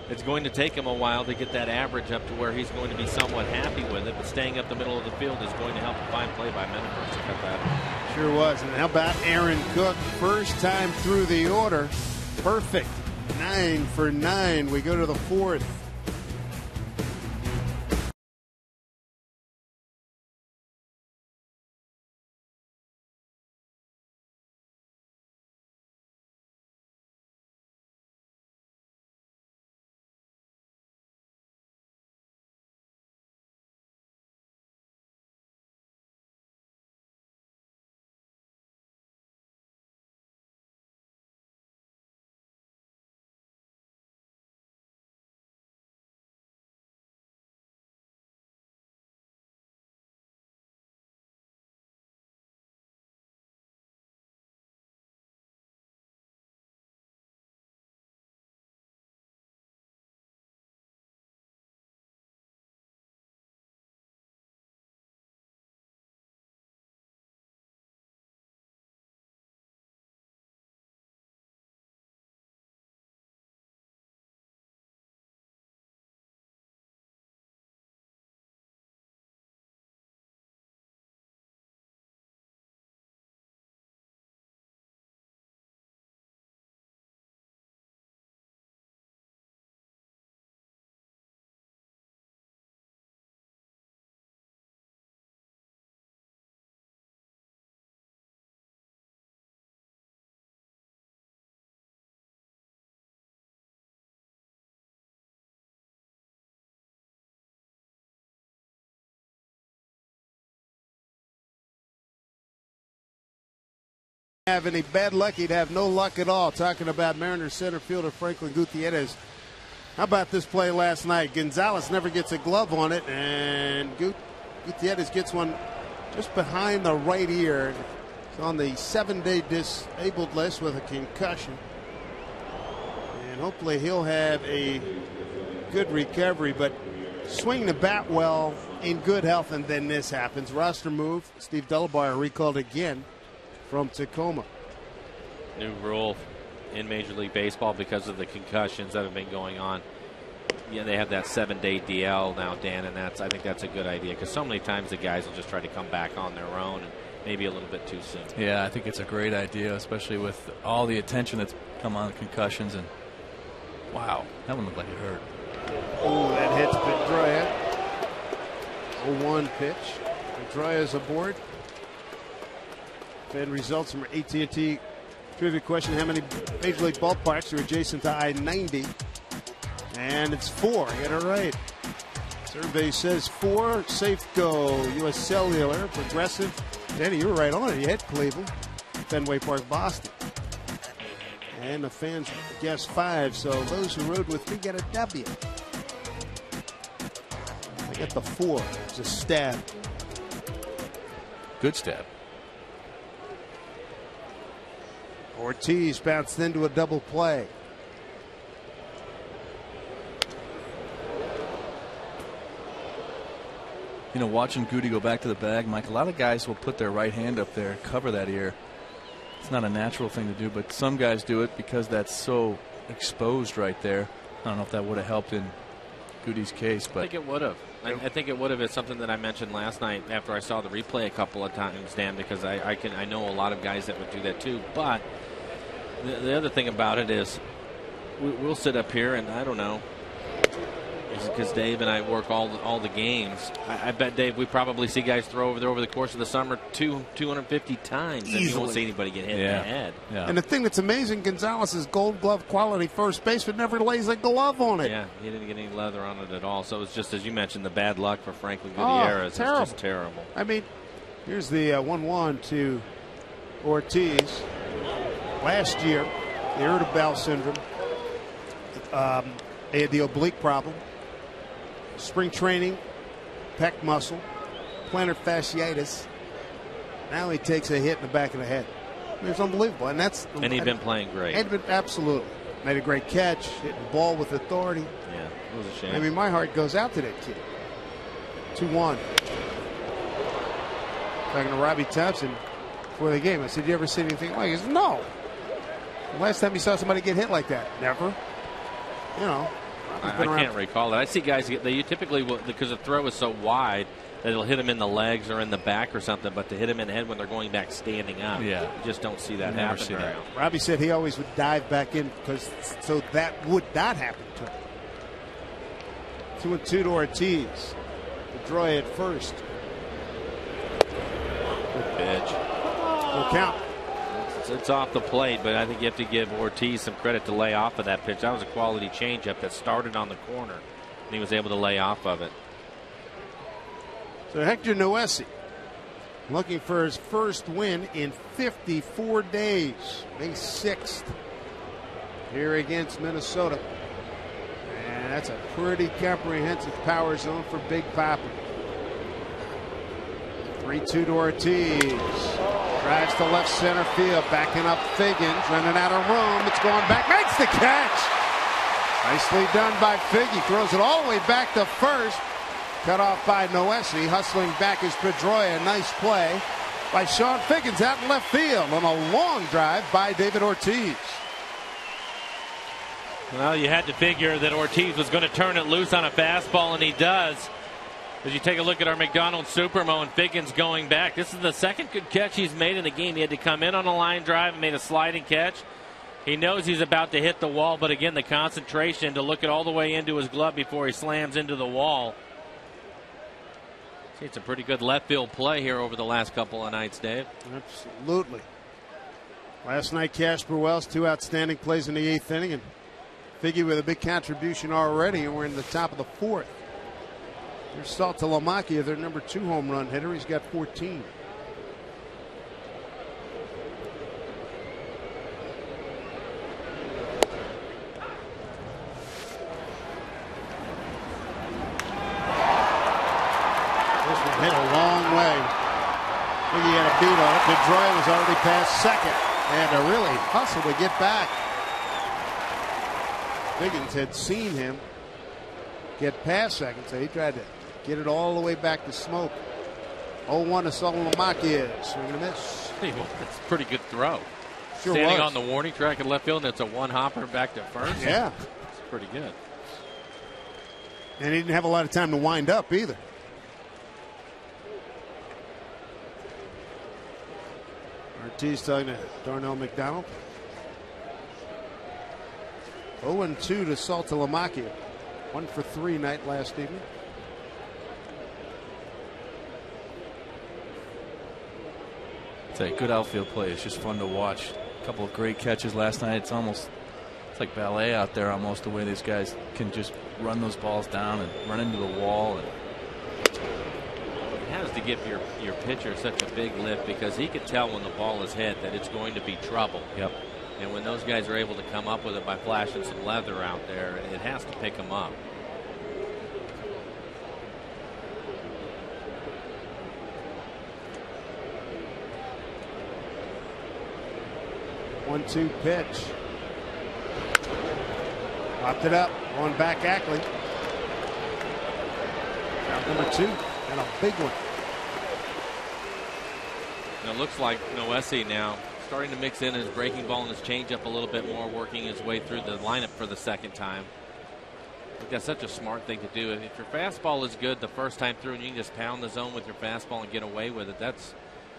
it's going to take him a while to get that average up to where he's going to be somewhat happy with it, but staying up the middle of the field is going to help a fine play by Menifers to cut that. Sure was. And how about Aaron Cook? First time through the order. Perfect. 9 for 9. We go to the 4th. have any bad luck, he'd have no luck at all. Talking about Mariners center fielder Franklin Gutierrez. How about this play last night? Gonzalez never gets a glove on it, and Gutierrez gets one just behind the right ear. He's on the 7-day disabled list with a concussion. And hopefully he'll have a good recovery, but swing the bat well, in good health, and then this happens. Roster move. Steve Delabar recalled again from Tacoma. New rule in Major League Baseball because of the concussions that have been going on. Yeah, they have that 7-day DL now, Dan, and I think that's a good idea because so many times the guys will just try to come back on their own and maybe a little bit too soon. Yeah, I think it's a great idea, especially with all the attention that's come on concussions. And wow, that one looked like it hurt. Oh, that hits Pedroia. 0-1 pitch. Pedroia's aboard. Fan results from AT&T trivia question: how many Major League ballparks are adjacent to I-90? And it's 4. Get it right. Survey says 4. Safeco, U.S. Cellular, Progressive. Danny, you were right on it. You hit Cleveland, Fenway Park, Boston. And the fans guess 5. So those who rode with me get a W. I get the 4. It's a stab. Good stab. Ortiz bounced into a double play. You know, watching Goody go back to the bag, Mike, a lot of guys will put their right hand up there and cover that ear. It's not a natural thing to do, but some guys do it because that's so exposed right there. I don't know if that would have helped in Goody's case, but I think it would have. I think it would have. It's something that I mentioned last night after I saw the replay a couple of times, Dan, because I know a lot of guys that would do that too. But the other thing about it is we'll sit up here and I don't know, because Dave and I work all the games. I bet, Dave, we probably see guys throw over there over the course of the summer 250 times. Easily. And you won't see anybody get hit in the head. Yeah. And the thing that's amazing, Gonzalez is Gold Glove quality first baseman, never lays a glove on it. Yeah, he didn't get any leather on it at all. So it's just, as you mentioned, the bad luck for Franklin Gutierrez. Terrible. It's just terrible. I mean, here's the 1-1 to Ortiz. Last year, the irritable syndrome. They had the oblique problem. Spring training, pec muscle, plantar fasciitis. Now he takes a hit in the back of the head. I mean, it's unbelievable, and he'd been playing great. Absolutely, made a great catch, hit the ball with authority. Yeah, it was a shame. I mean, my heart goes out to that kid. 2-1. Talking to Robbie Thompson before the game, I said, "You ever see anything like?" He goes, "No." The last time you saw somebody get hit like that, never. You know. I can't recall that. I see guys they typically will, because the throw is so wide that it'll hit them in the legs or in the back or something, but to hit them in the head when they're going back standing up, you just don't see that happen. See that. Robbie said he always would dive back in because so that would not happen to him. 2-2 to Ortiz. Pedroia at first. Good pitch. Full count. It's off the plate, but I think you have to give Ortiz some credit to lay off of that pitch. That was a quality changeup that started on the corner, and he was able to lay off of it. So Hector Noesi looking for his first win in 54 days. May 6th here against Minnesota. And that's a pretty comprehensive power zone for Big Papa. 3-2 to Ortiz. Drives to left center field, backing up Figgins, running out of room. It's going back, makes the catch. Nicely done by Figgy. Throws it all the way back to first. Cut off by Noesi. Hustling back is Pedroia. Nice play by Sean Figgins out in left field on a long drive by David Ortiz. Well, you had to figure that Ortiz was going to turn it loose on a fastball, and he does. As you take a look at our McDonald's Supermo and Figgins going back, this is the second good catch he's made in the game. He had to come in on a line drive and made a sliding catch. He knows he's about to hit the wall, but again, the concentration to look it all the way into his glove before he slams into the wall. See, it's a pretty good left field play here over the last couple of nights, Dave. Absolutely. Last night, Casper Wells, 2 outstanding plays in the 8th inning, and Figgy with a big contribution already, and we're in the top of the 4th. There's Saltalamacchia, their number 2 home run hitter. He's got 14. beat on it. Pedroia was already past second. And a really hustle to get back. Higgins had seen him get past second, so he tried to get it all the way back to Smoke. 0-1 to Saltalamacchia. Swing and a miss. Hey, well, that's a pretty good throw. Sure Standing was. on the warning track in left field, and it's a one-hopper back to first. Yeah. It's pretty good. And he didn't have a lot of time to wind up either. Ortiz talking to Darnell McDonald. 0-2 to Saltalamacchia. 1 for 3 night last evening. It's a good outfield play. It's just fun to watch. A couple of great catches last night. It's like ballet out there almost, the way these guys can just run those balls down and run into the wall. And it has to give your pitcher such a big lift because he can tell when the ball is hit that it's going to be trouble. Yep. And when those guys are able to come up with it by flashing some leather out there, it has to pick them up. One-two pitch. Popped it up. Going back Ackley. Out number 2. And a big one. And it looks like Noesi now starting to mix in his breaking ball and his changeup a little bit more, working his way through the lineup for the second time. I think that's such a smart thing to do. If your fastball is good the first time through and you can just pound the zone with your fastball and get away with it, that's,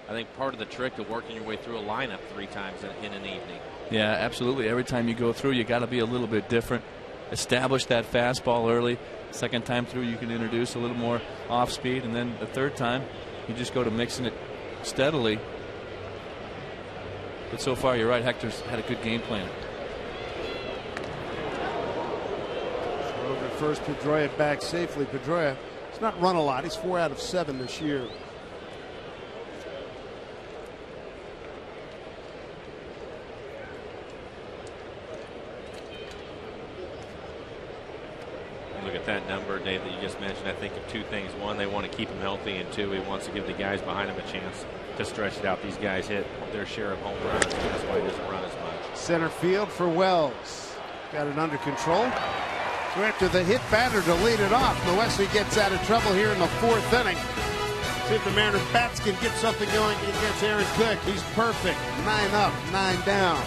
I think, part of the trick to working your way through a lineup 3 times in an evening. yeah, absolutely. Every time you go through, you got to be a little bit different. Establish that fastball early. Second time through, you can introduce a little more off speed, and then the third time, you just go to mixing it steadily. But so far, you're right. Hector's had a good game plan. Over at first, Pedroia back safely. Pedroia has not run a lot. He's 4 out of 7 this year. Look at that number, Dave, that you just mentioned. I think of 2 things. 1, they want to keep him healthy, and 2, he wants to give the guys behind him a chance to stretch it out. These guys hit their share of home runs, and that's why he doesn't run as much. Center field for Wells. Got it under control. So after the hit batter to lead it off, Noesi gets out of trouble here in the 4th inning. See if the Mariners bats can get something going against Aaron Cook. He's perfect. 9 up, 9 down.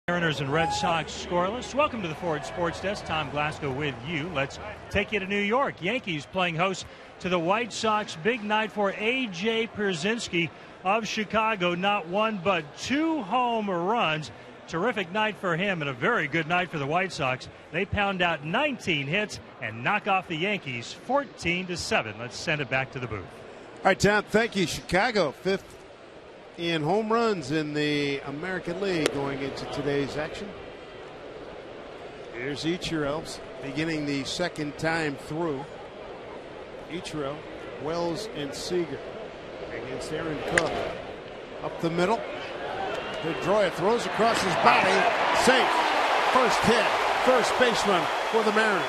Mariners and Red Sox scoreless. Welcome to the Ford Sports Desk. Tom Glasgow with you. Let's take you to New York. Yankees playing host to the White Sox. Big night for A.J. Pierzynski of Chicago. Not 1 but 2 home runs. Terrific night for him and a very good night for the White Sox. They pound out 19 hits and knock off the Yankees 14-7. Let's send it back to the booth. All right, Tom, thank you. Chicago, 5th in home runs in the American League going into today's action. Here's Ichiro beginning the second time through. Ichiro, Wells, and Seager against Aaron Cook. Up the middle. Pedroia throws across his body. Safe. First hit. First baseman for the Mariners.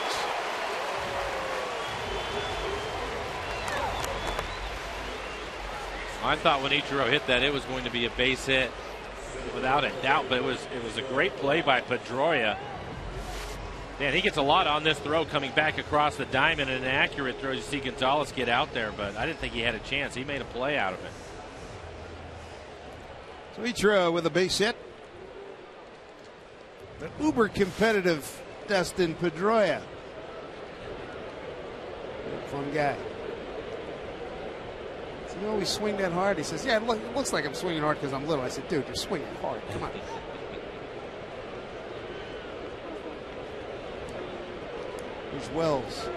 I thought when Ichiro hit that it was going to be a base hit without a doubt, but it was a great play by Pedroia. Man, he gets a lot on this throw coming back across the diamond, and an accurate throw. You see Gonzalez get out there, but I didn't think he had a chance. He made a play out of it. So Ichiro with a base hit. The uber competitive Dustin Pedroia. Fun guy. You always swing that hard. He says, yeah, it looks like I'm swinging hard because I'm little. I said, dude, you're swinging hard. Come on. Here's Wells.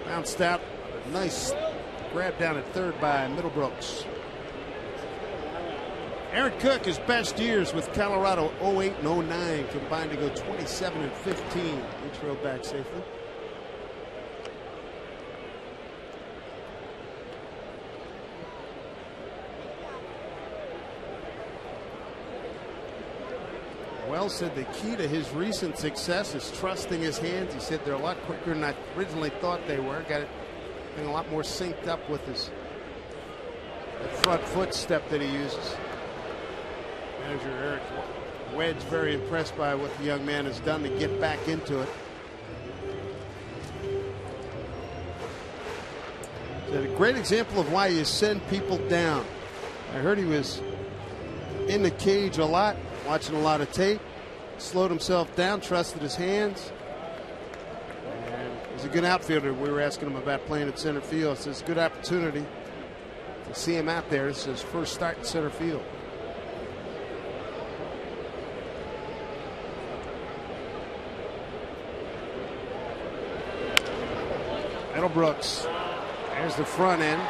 Bounced out. Nice grab down at third by Middlebrooks. Aaron Cook, his best years with Colorado, 08 and 09, combined to go 27 and 15. Ichiro back safely. Wells said the key to his recent success is trusting his hands. He said they're a lot quicker than I originally thought they were. Got it a lot more synced up with his front foot step that he uses. Manager Eric Wedge very impressed by what the young man has done to get back into it. Said a great example of why you send people down. I heard he was in the cage a lot, watching a lot of tape, slowed himself down, trusted his hands. And he's a good outfielder. We were asking him about playing at center field. So it's a good opportunity to see him out there. It's his first start in center field. Middlebrooks. There's the front end.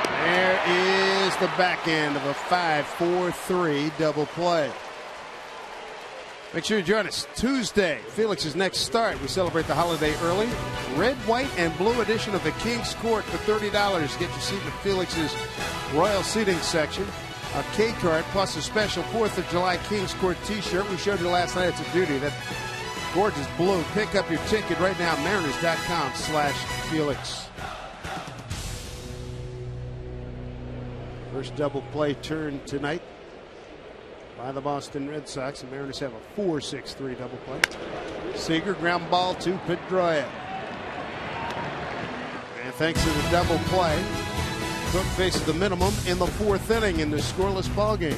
There is the back end of a 5-4-3 double play. Make sure you join us Tuesday, Felix's next start. We celebrate the holiday early. Red, white, and blue edition of the King's Court for $30. Get your seat in Felix's Royal Seating section. A K card plus a special 4th of July King's Court t-shirt. We showed you last night. It's a beauty. That gorgeous blue. Pick up your ticket right now. Mariners.com/Felix. First double play turn tonight by the Boston Red Sox. The Mariners have a 4-6-3 double play. Seager ground ball to Pedroia. And thanks to the double play, Cook faces the minimum in the 4th inning in the scoreless ball game.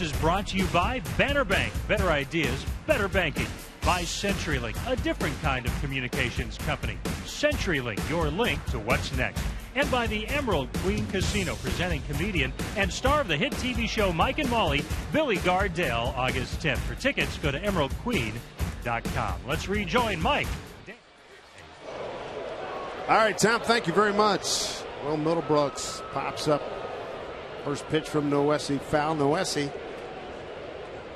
Sports is brought to you by Banner Bank. Better ideas, better banking. By CenturyLink, a different kind of communications company. CenturyLink, your link to what's next. And by the Emerald Queen Casino, presenting comedian and star of the hit TV show Mike and Molly, Billy Gardell, August 10th. For tickets, go to emeraldqueen.com. Let's rejoin Mike. All right, Tom, thank you very much. Well, Middlebrooks pops up. First pitch from Noesi, foul. Noesi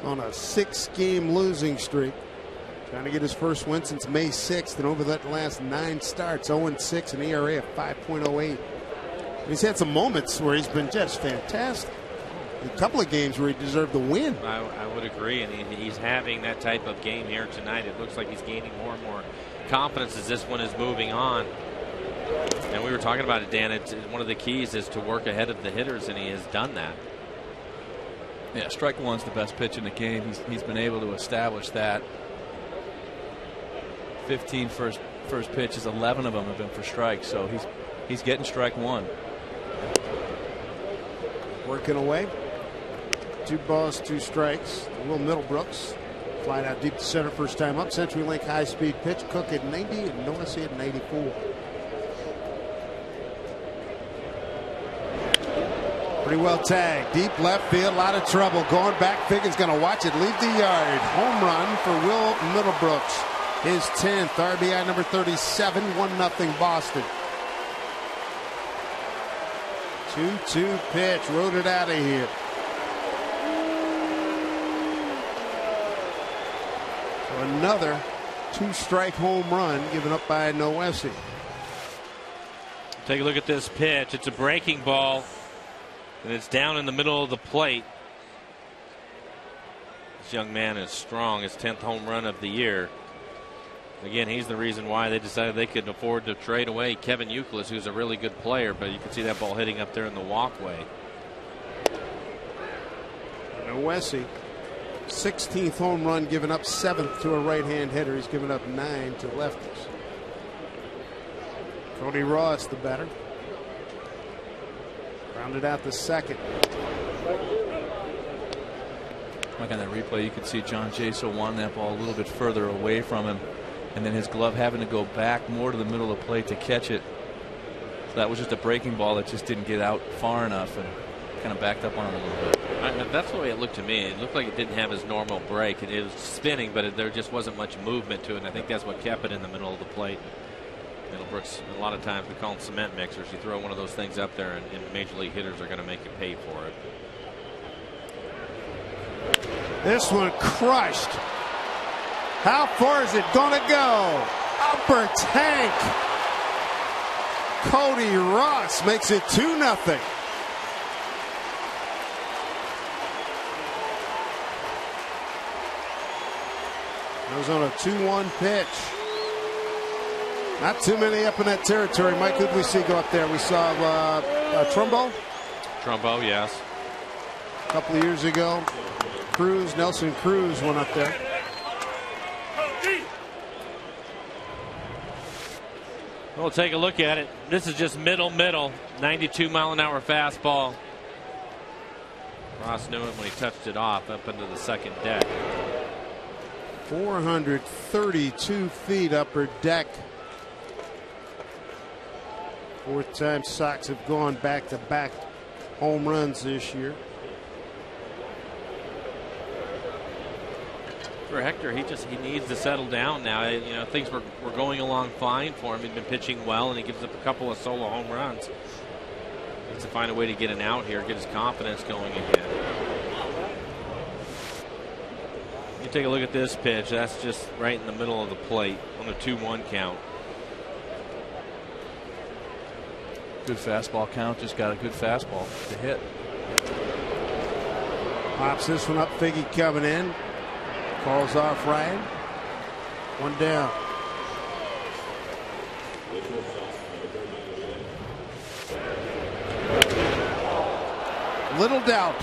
on a 6-game losing streak. Trying to get his first win since May 6th, and over that last 9 starts, 0-6, an ERA of 5.08. He's had some moments where he's been just fantastic. A couple of games where he deserved the win. I would agree, and he's having that type of game here tonight. It looks like he's gaining more and more confidence as this one is moving on. And we were talking about it, Dan. It's one of the keys is to work ahead of the hitters, and he has done that. Yeah, strike one's the best pitch in the game. He's been able to establish that. 15 first pitches, 11 of them have been for strikes, so he's getting strike one. Working away. 2 balls, 2 strikes. Will Middlebrooks flying out deep to center first time up. CenturyLink high-speed pitch. Cook at 90 and Noesi at 94. Pretty well tagged. Deep left field. A lot of trouble. Going back. Figgin's going to watch it leave the yard. Home run for Will Middlebrooks. His 10th. RBI number 37. 1-0 Boston. 2-2 pitch. Rode it out of here. So another 2-strike home run given up by Noesi. Take a look at this pitch. It's a breaking ball, and it's down in the middle of the plate. This young man is strong. His 10th home run of the year. Again, he's the reason why they decided they could afford to trade away Kevin Youkilis, who's a really good player, but you can see that ball hitting up there in the walkway. Noesi, 16th home run given up, 7th to a right-hand hitter. He's given up 9 to lefties. Cody Ross, the batter. Rounded out the second. Like on that replay, you could see John Jaso wanting that ball a little bit further away from him, and then his glove having to go back more to the middle of the plate to catch it. So that was just a breaking ball that just didn't get out far enough and kind of backed up on him a little bit. That's the way it looked to me. It looked like it didn't have his normal break. It was spinning, but there just wasn't much movement to it, and I think that's what kept it in the middle of the plate. Middlebrooks, a lot of times we call them cement mixers. You throw one of those things up there, and major league hitters are going to make you pay for it. This one crushed. How far is it going to go? Upper tank. Cody Ross makes it 2-0. Goes on a 2-1 pitch. Not too many up in that territory. Mike, who did we see go up there? We saw Trumbo. Trumbo, yes. A couple of years ago, Nelson Cruz went up there. We'll take a look at it. This is just middle. 92-mile-an-hour fastball. Ross knew it when he touched it off up into the second deck. 432 feet upper deck. 4th time Sox have gone back-to-back home runs this year. For Hector, he needs to settle down now. You know, things were going along fine for him. He'd been pitching well, and he gives up a couple of solo home runs. He needs to find a way to get an out here, get his confidence going again. You take a look at this pitch. That's just right in the middle of the plate on a 2-1 count. Good fastball count. Just got a good fastball to hit. Pops this one up. Figgy coming in. Calls off Ryan. 1 down. Little doubt.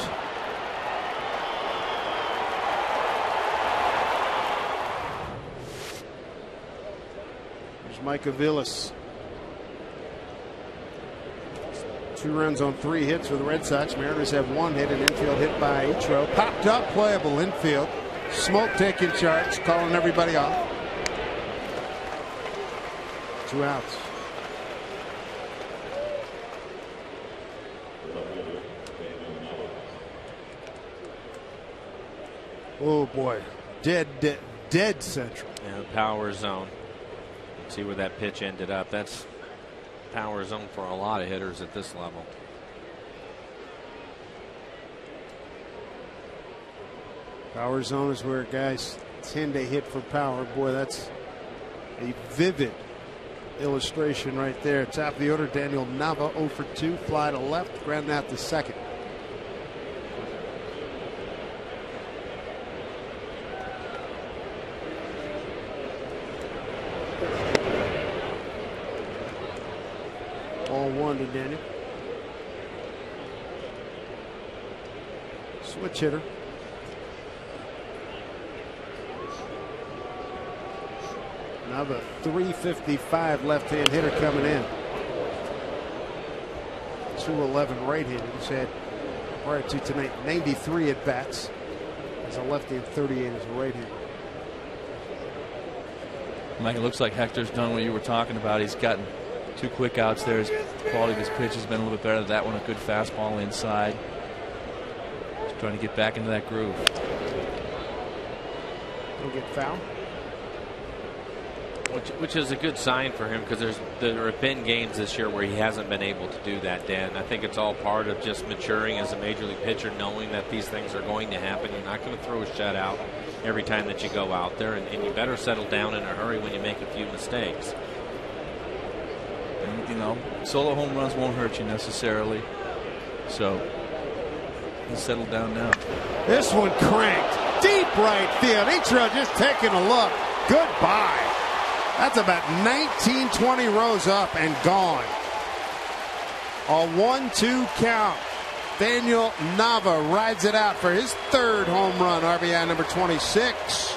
Here's Mike Aviles. 2 runs on 3 hits for the Red Sox. Mariners have 1 hit, an infield hit by Ichiro. Popped up, playable infield. Smoke taking charge, calling everybody off. 2 outs. Oh boy, dead central. Yeah, power zone. See where that pitch ended up. That's power zone for a lot of hitters at this level. Power zone is where guys tend to hit for power. Boy, that's a vivid illustration right there. Top of the order, Daniel Nava 0 for 2, fly to left, ground out to second. All 1 to Daniel. Switch hitter. Now the .355 left-hand hitter coming in. 211 right-hander. He's had prior to tonight 93 at bats as a lefty and 38 as a right-hander. Mike, it looks like Hector's done what you were talking about. He's gotten 2 quick outs there. His quality of his pitch has been a little bit better. That one, a good fastball inside. Just trying to get back into that groove. He'll get foul. Which is a good sign for him, because there have been games this year where he hasn't been able to do that, Dan. I think it's all part of just maturing as a major league pitcher, knowing that these things are going to happen. You're not going to throw a shutout every time that you go out there, and you better settle down in a hurry when you make a few mistakes. And, you know, solo home runs won't hurt you necessarily. So he's settled down now. This one cranked deep right field. Ichiro just taking a look. Goodbye. That's about 19, 20 rows up and gone. A 1-2 count. Daniel Nava rides it out for his 3rd home run, RBI number 26.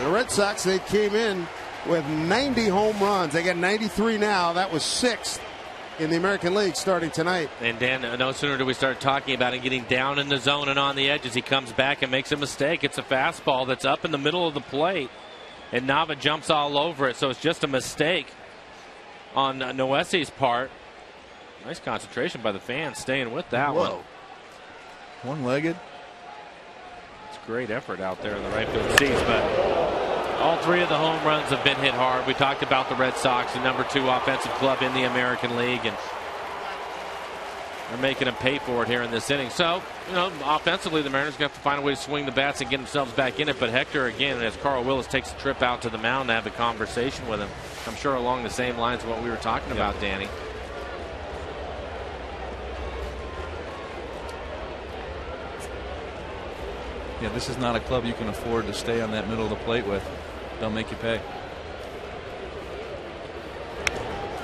The Red Sox, they came in with 90 home runs. They got 93 now. That was 6th in the American League starting tonight. And Dan, no sooner do we start talking about him getting down in the zone and on the edges, he comes back and makes a mistake. It's a fastball that's up in the middle of the plate, and Nava jumps all over it. So it's just a mistake on Noesi's part. Nice concentration by the fans, staying with that one. One-legged. It's great effort out there in the right field seats, but all 3 of the home runs have been hit hard. We talked about the Red Sox, the number 2 offensive club in the American League, and they're making them pay for it here in this inning. So, you know, offensively, the Mariners have to find a way to swing the bats and get themselves back in it. But Hector, again, as Carl Willis takes a trip out to the mound to have a conversation with him, I'm sure along the same lines of what we were talking about, Danny. Yeah, this is not a club you can afford to stay on that middle of the plate with. They'll make you pay.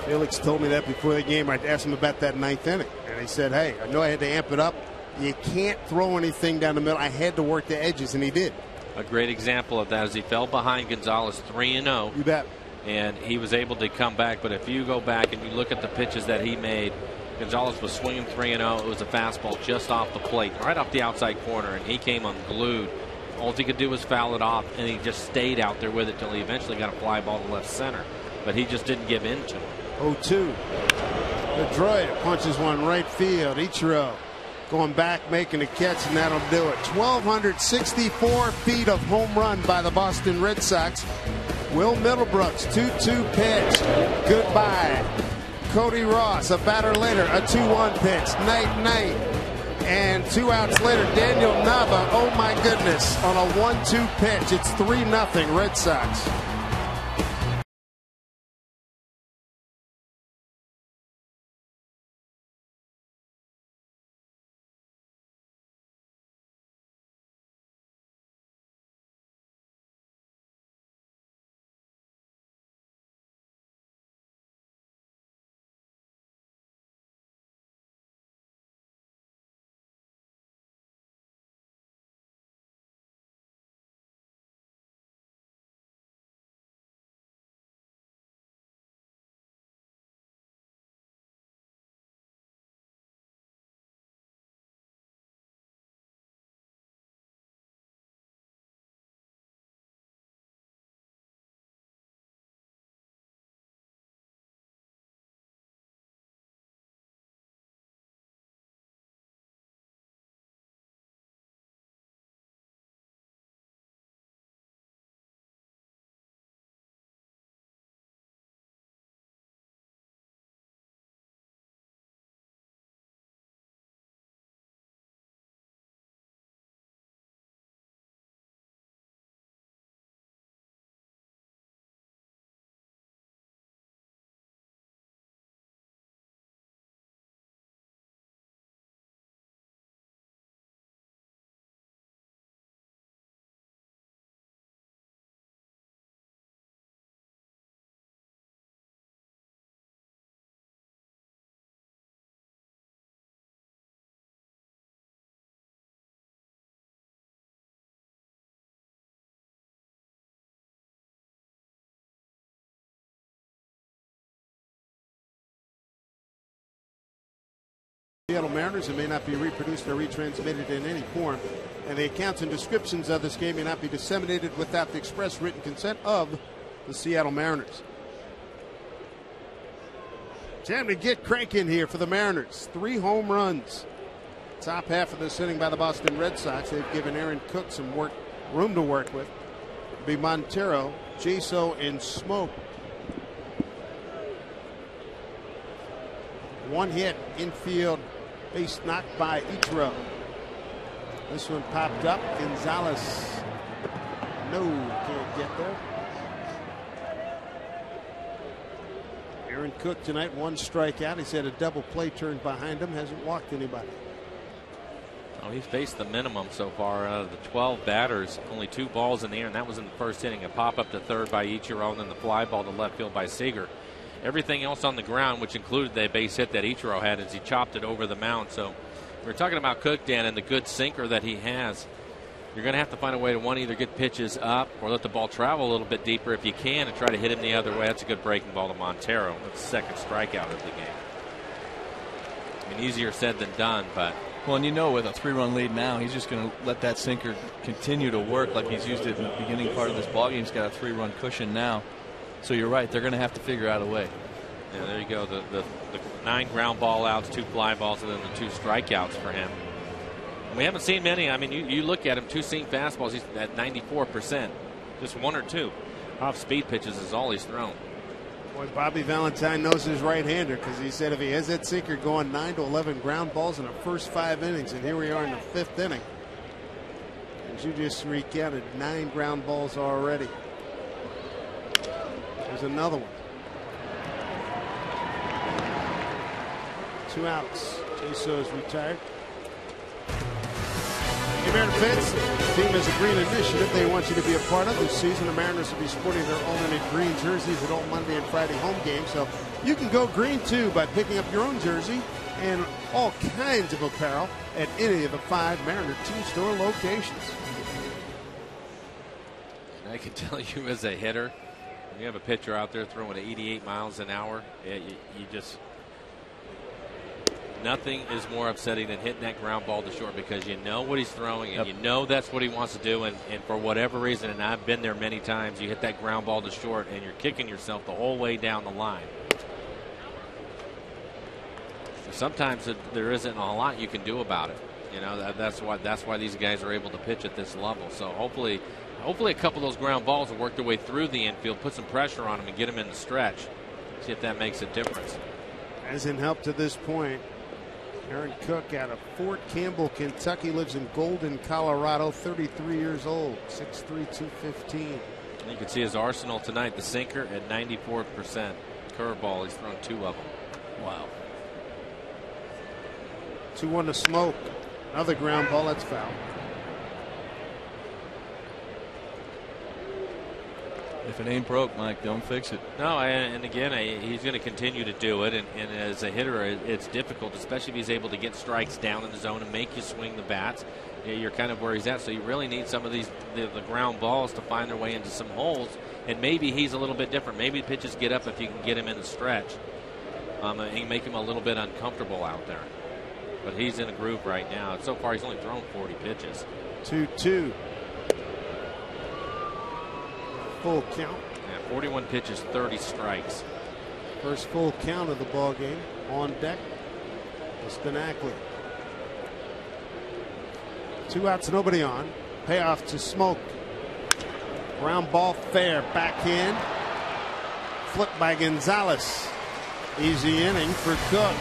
Felix told me that before the game. I asked him about that 9th inning, and he said, hey, I know I had to amp it up. You can't throw anything down the middle. I had to work the edges, and he did. A great example of that is he fell behind Gonzalez 3-0. You bet. And he was able to come back. But if you go back and you look at the pitches that he made, Gonzalez was swinging 3-0. It was a fastball just off the plate, right off the outside corner, and he came unglued. All he could do was foul it off, and he just stayed out there with it until he eventually got a fly ball to left center. But he just didn't give in to him. 0-2. Pedroia punches one right field. Ichiro going back, making a catch, and that'll do it. 1,264 feet of home run by the Boston Red Sox. Will Middlebrooks, 2-2 pitch. Goodbye. Cody Ross, a batter later, a 2-1 pitch. Night. And 2 outs later, Daniel Nava, oh my goodness, on a 1-2 pitch. It's 3-0 Red Sox. Seattle Mariners. It may not be reproduced or retransmitted in any form, and the accounts and descriptions of this game may not be disseminated without the express written consent of the Seattle Mariners. Time to get cranking here for the Mariners. 3 home runs. Top half of this inning by the Boston Red Sox. They've given Aaron Cook some room to work with. It'll be Montero, Jaso, and Smoke. 1 hit, infield, base knocked by Ichiro. This one popped up. Gonzalez, no, can't get there. Aaron Cook tonight, 1 strikeout. He's had a double play turned behind him, hasn't walked anybody. Oh, he's faced the minimum so far out of the 12 batters. Only 2 balls in the air, and that was in the first inning. A pop up to third by Ichiro, and then the fly ball to left field by Seager. Everything else on the ground, which included the base hit that Ichiro had, as he chopped it over the mound. So we're talking about Cook, Dan, and the good sinker that he has. You're going to have to find a way to, one, either get pitches up or let the ball travel a little bit deeper if you can and try to hit him the other way. That's a good breaking ball to Montero. That's the 2nd strikeout of the game. I mean, easier said than done, but. Well, and with a 3-run lead now, he's just going to let that sinker continue to work like he's used it in the beginning part of this ballgame. He's got a 3-run cushion now. So you're right, they're going to have to figure out a way. Yeah, there you go. The 9 ground ball outs, 2 fly balls, and then the 2 strikeouts for him. We haven't seen many. I mean, you look at him, 2 seam fastballs, he's at 94%. Just 1 or 2 off-speed pitches is all he's thrown. Boy, Bobby Valentine knows his right-hander, because he said if he has that sinker going 9 to 11 ground balls in the first 5 innings, and here we are in the 5th inning. As you just recounted, 9 ground balls already. There's another one. 2 outs. Jaso is retired. Hey, Mariner fans, the team has a green initiative they want you to be a part of this season. The Mariners will be sporting their alternate green jerseys at all Monday and Friday home games. So you can go green too by picking up your own jersey and all kinds of apparel at any of the 5 Mariner team store locations. I can tell you, as a hitter, when you have a pitcher out there throwing at 88 miles an hour, you just. Nothing is more upsetting than hitting that ground ball to short, because you know what he's throwing and you know that's what he wants to do, and for whatever reason, and I've been there many times, you hit that ground ball to short and you're kicking yourself the whole way down the line. Sometimes there isn't a lot you can do about it. You know, that's why these guys are able to pitch at this level. So hopefully a couple of those ground balls will work their way through the infield, put some pressure on them, and get them in the stretch. See if that makes a difference. Hasn't helped to this point. Aaron Cook out of Fort Campbell, Kentucky, lives in Golden, Colorado, 33 years old, 6'3", 215. You can see his arsenal tonight. The sinker at 94%. Curveball, he's thrown 2 of them. Wow. 2-1 to Smoke. Another ground ball, that's foul. If it ain't broke, Mike, don't fix it. No, and again, he's going to continue to do it. And as a hitter, it's difficult, especially if he's able to get strikes down in the zone and make you swing the bats. You're kind of where he's at. So you really need some of the ground balls to find their way into some holes. And maybe he's a little bit different. Maybe pitches get up if you can get him in the stretch and make him a little bit uncomfortable out there. But he's in a groove right now. And so far, he's only thrown 40 pitches. 2-2. Full count. Yeah, 41 pitches, 30 strikes. First full count of the ball game. On deck, Spinacli. 2 outs, nobody on. Payoff to Smoke. Ground ball fair. Backhand. Flipped by Gonzalez. Easy inning for Cook.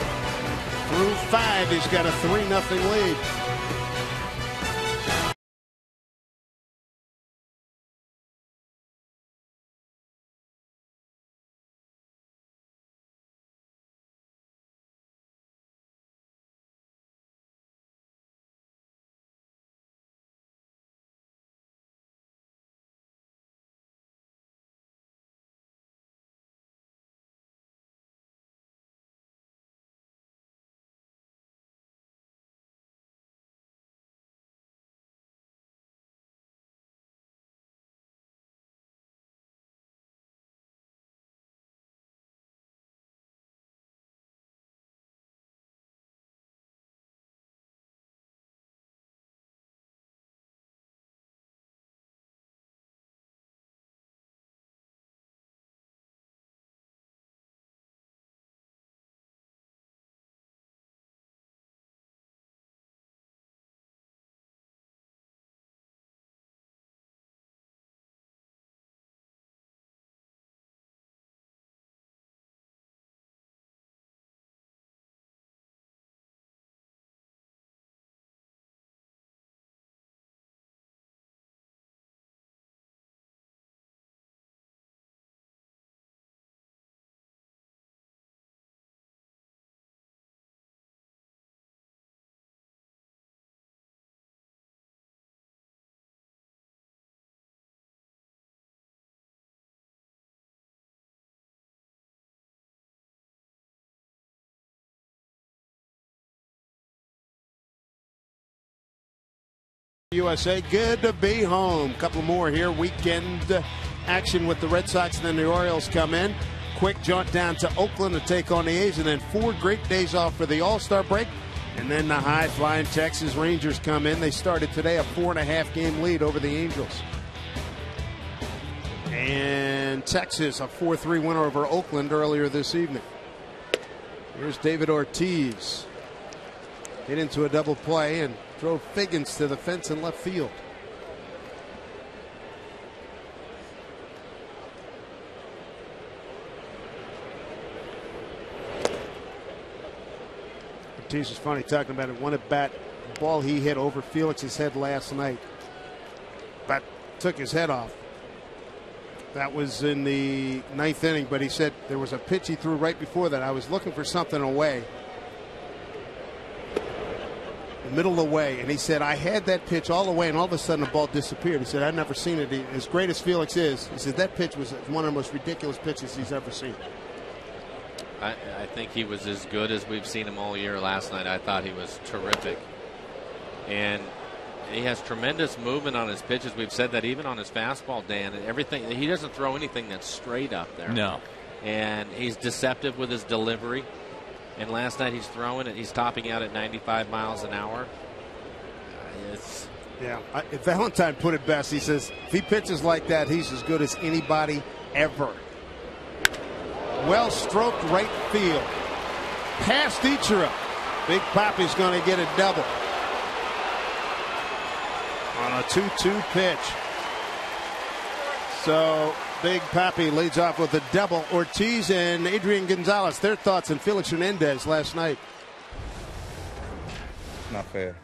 Through 5, he's got a 3-0 lead. USA, good to be home. Couple more here. Weekend action with the Red Sox, and then the Orioles come in. Quick jaunt down to Oakland to take on the A's, and then 4 great days off for the All-Star break. And then the high-flying Texas Rangers come in. They started today a 4.5-game lead over the Angels. And Texas, a 4-3 winner over Oakland earlier this evening. Here's David Ortiz. Hit into a double play and drove Figgins to the fence in left field. Ortiz was funny talking about it. One at bat, the ball he hit over Felix's head last night. Bat took his head off. That was in the 9th inning, but he said there was a pitch he threw right before that. I was looking for something away. Middle of the way, and he said I had that pitch all the way, and all of a sudden the ball disappeared. He said I've never seen it. As great as Felix is, he said that pitch was one of the most ridiculous pitches he's ever seen. I think he was as good as we've seen him all year. Last night I thought he was terrific, and he has tremendous movement on his pitches. We've said that even on his fastball, Dan, and everything. He doesn't throw anything that's straight up there. No, and he's deceptive with his delivery. And last night he's throwing it. He's topping out at 95 miles an hour. Valentine put it best. He says if he pitches like that, he's as good as anybody ever. Well stroked right field. Past Ichiro. Big Papi's going to get a double on a 2-2 pitch. So Big Papi leads off with a double. Ortiz and Adrian Gonzalez, their thoughts on Felix Hernandez last night. Not fair.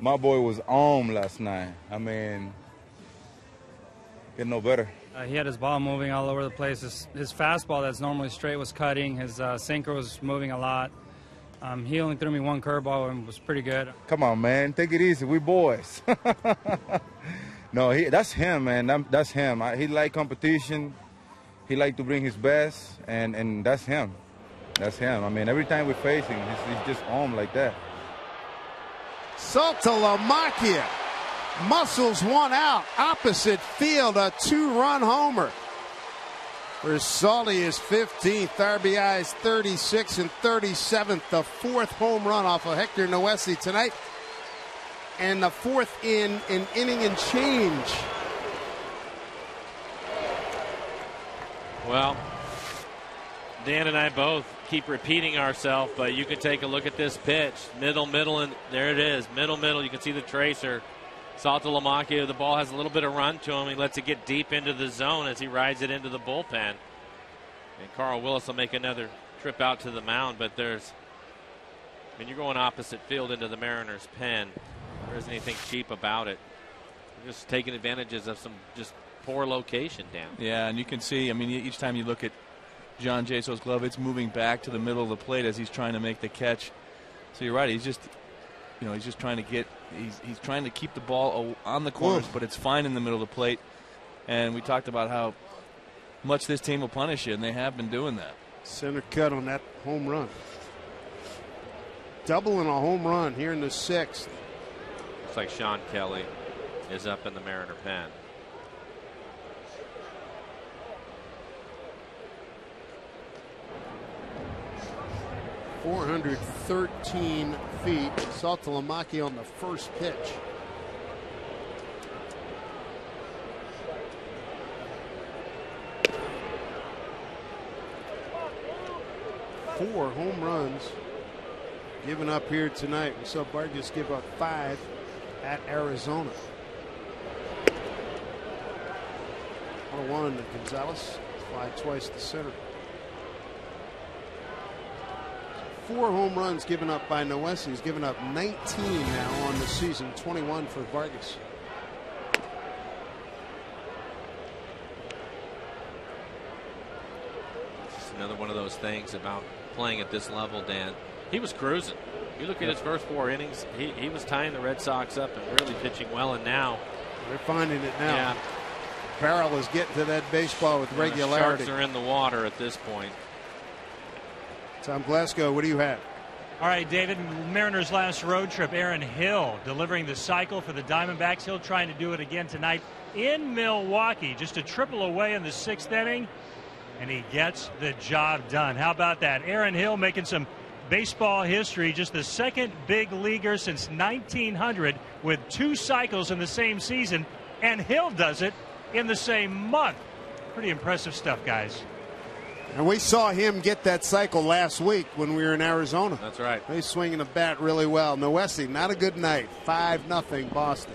My boy was on last night. I mean, get no better. He had his ball moving all over the place. His fastball that's normally straight was cutting. His sinker was moving a lot. He only threw me one curveball and was pretty good. Come on, man. Take it easy. We boys. No, that's him, man. That's him. He like competition. He like to bring his best, and that's him. That's him. I mean, every time we face him, he's just on like that. Saltalamacchia muscles one out. Opposite field, a 2-run homer. For Salty is 15th, RBI's 36 and 37th. The 4th home run off of Hector Noesi tonight. And the 4th in an inning and change. Well, Dan and I both keep repeating ourselves, but you can take a look at this pitch. Middle, and there it is. Middle. You can see the tracer. Saltalamacchia, the ball has a little bit of run to him. He lets it get deep into the zone as he rides it into the bullpen. And Carl Willis will make another trip out to the mound, but you're going opposite field into the Mariners' pen. There isn't anything cheap about it. You're just taking advantages of some just poor location, Dan. Yeah, and you can see, each time you look at John Jaso's glove, it's moving back to the middle of the plate as he's trying to make the catch. So you're right, he's just trying to he's trying to keep the ball on the corners, but it's fine in the middle of the plate. And we talked about how much this team will punish you, and they have been doing that. Center cut on that home run. Double and a home run here in the 6th. Looks like Sean Kelly is up in the Mariner pen. .413 feet. Saltalamacchia on the first pitch. Four home runs given up here tonight. We saw Vargas give up 5 at Arizona. 1-1 to Gonzalez. Fly twice to center. 4 home runs given up by Noesi. He's given up 19 now on the season, 21 for Vargas. It's another one of those things about playing at this level, Dan. He was cruising. You look at his first 4 innings, he was tying the Red Sox up and really pitching well, and now they're finding it now. Yeah. Farrell is getting to that baseball with regularity. The Sharks are in the water at this point. Tom Glasgow, what do you have? All right, David, Mariners' last road trip, Aaron Hill delivering the cycle for the Diamondbacks. Hill trying to do it again tonight in Milwaukee. Just a triple away in the 6th inning, and he gets the job done. How about that? Aaron Hill making some baseball history, just the second big leaguer since 1900 with 2 cycles in the same season, and Hill does it in the same month. Pretty impressive stuff, guys. And we saw him get that cycle last week when we were in Arizona. That's right. He's swinging the bat really well. Noesi, not a good night. 5-0 Boston.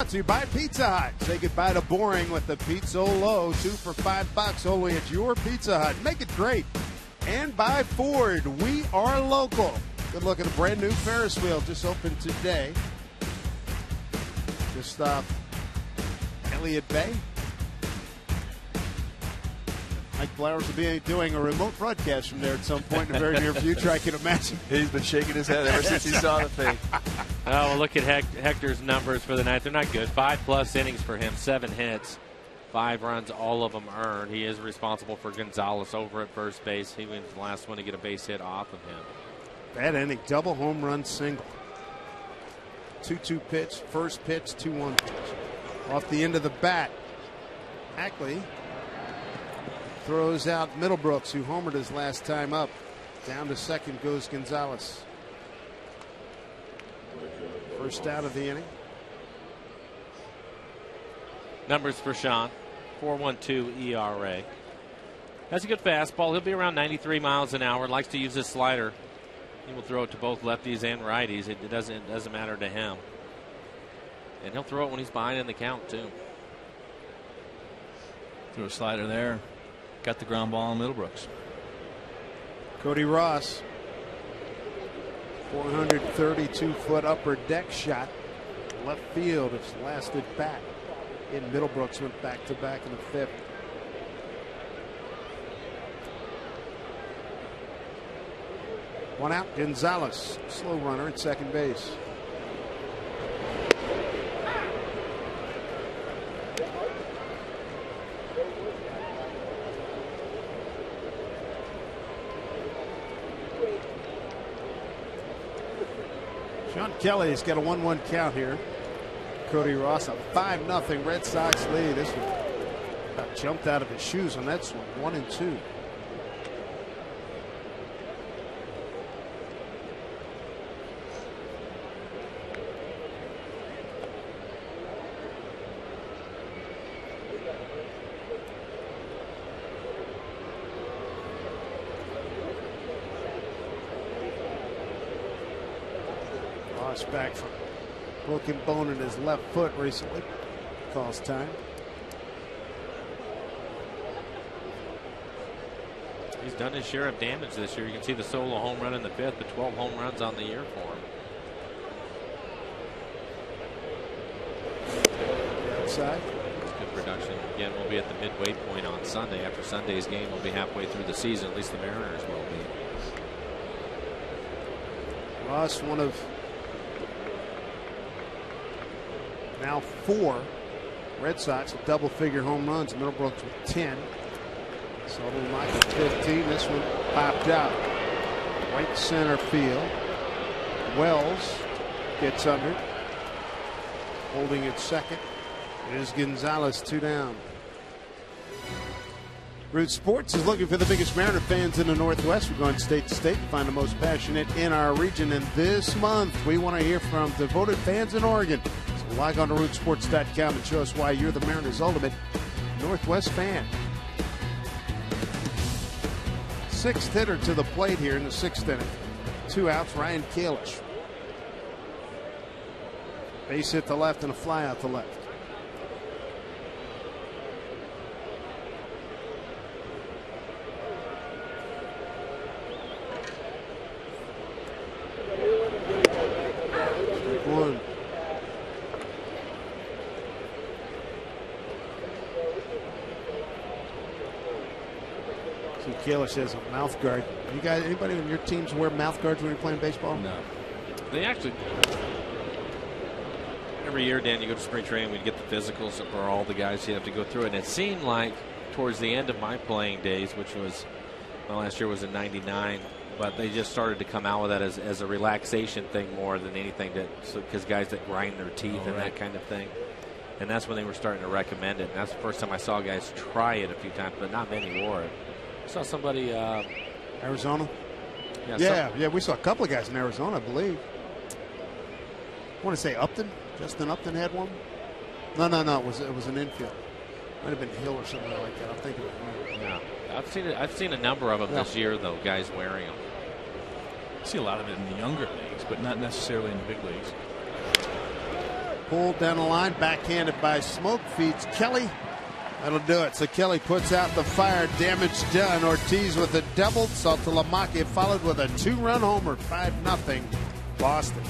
To you by Pizza Hut. Say goodbye to boring with the Pizza Low. 2 for $5 only at your Pizza Hut. Make it great. And by Ford, we are local. Good look at a brand new Ferris wheel just opened today. Just off Elliott Bay. Mike Flowers will be doing a remote broadcast from there at some point in the very near future, I can imagine. He's been shaking his head ever since he saw the thing. Oh, well, look at Hector's numbers for the night. They're not good. 5+ innings for him, 7 hits, 5 runs, all of them earned. He is responsible for Gonzalez over at first base. He was the last one to get a base hit off of him. Bad inning, double home run single. 2-2 pitch, first pitch, 2-1 pitch. Off the end of the bat, Ackley throws out Middlebrooks, who homered his last time up. Down to second goes Gonzalez. First out of the inning. Numbers for Sean, 4.12 ERA. Has a good fastball. He'll be around 93 miles an hour. Likes to use his slider. He will throw it to both lefties and righties. It doesn't matter to him. And he'll throw it when he's behind in the count, too. Threw a slider there. Got the ground ball on Middlebrooks. Cody Ross, 432-foot upper deck shot. Left field, its last at bat. In Middlebrooks went back-to-back in the 5th. One out, Gonzalez, slow runner at second base. Sean Kelly's got a 1-1 count here. Cody Ross, a 5-0 Red Sox lead. This one about jumped out of his shoes on that one. 1-2. Back from broken bone in his left foot recently. Calls time. He's done his share of damage this year. You can see the solo home run in the 5th, but 12 home runs on the year for him. right side. Good production. Again, we'll be at the midway point on Sunday. After Sunday's game, we'll be halfway through the season. At least the Mariners will be. Ross, one of now 4 Red Sox with double-figure home runs. Middlebrooks with 10. Saltalamacchia with 15. This one popped out. Right center field. Wells gets under. Holding at second. It is Gonzalez, 2 down. Root Sports is looking for the biggest Mariner fans in the Northwest. We're going state to state to find the most passionate in our region. And this month, we want to hear from devoted fans in Oregon. So log on to rootsports.com and show us why you're the Mariners' ultimate Northwest fan. 6th hitter to the plate here in the 6th inning. 2 outs, Ryan Kalish. Base hit to left and a fly out to left. One. See, Kalish has a mouth guard. You guys, anybody on your teams wear mouth guards when you're playing baseball? No. They actually, every year, Dan, you go to spring training, we'd get the physicals for all the guys you have to go through. And it seemed like towards the end of my playing days, which was, well, last year was in '99, but they just started to come out with that as a relaxation thing more than anything, because guys that grind their teeth and that kind of thing. And that's when they were starting to recommend it. And that's the first time I saw guys try it a few times, but not many wore it. I saw somebody. Arizona? Yeah, we saw a couple of guys in Arizona, I believe. I want to say Upton. Justin Upton had one. No. It was an infield. Might have been Hill or something like that. I'm thinking of him. Yeah, I've seen a number of them this year, though. Guys wearing them. I see a lot of it in the younger leagues, but not necessarily in the big leagues. Pulled down the line, backhanded by Smoke, feeds Kelly. That'll do it. So Kelly puts out the fire. Damage done. Ortiz with a double. Saltalamacchia followed with a 2-run homer. 5-0 Boston.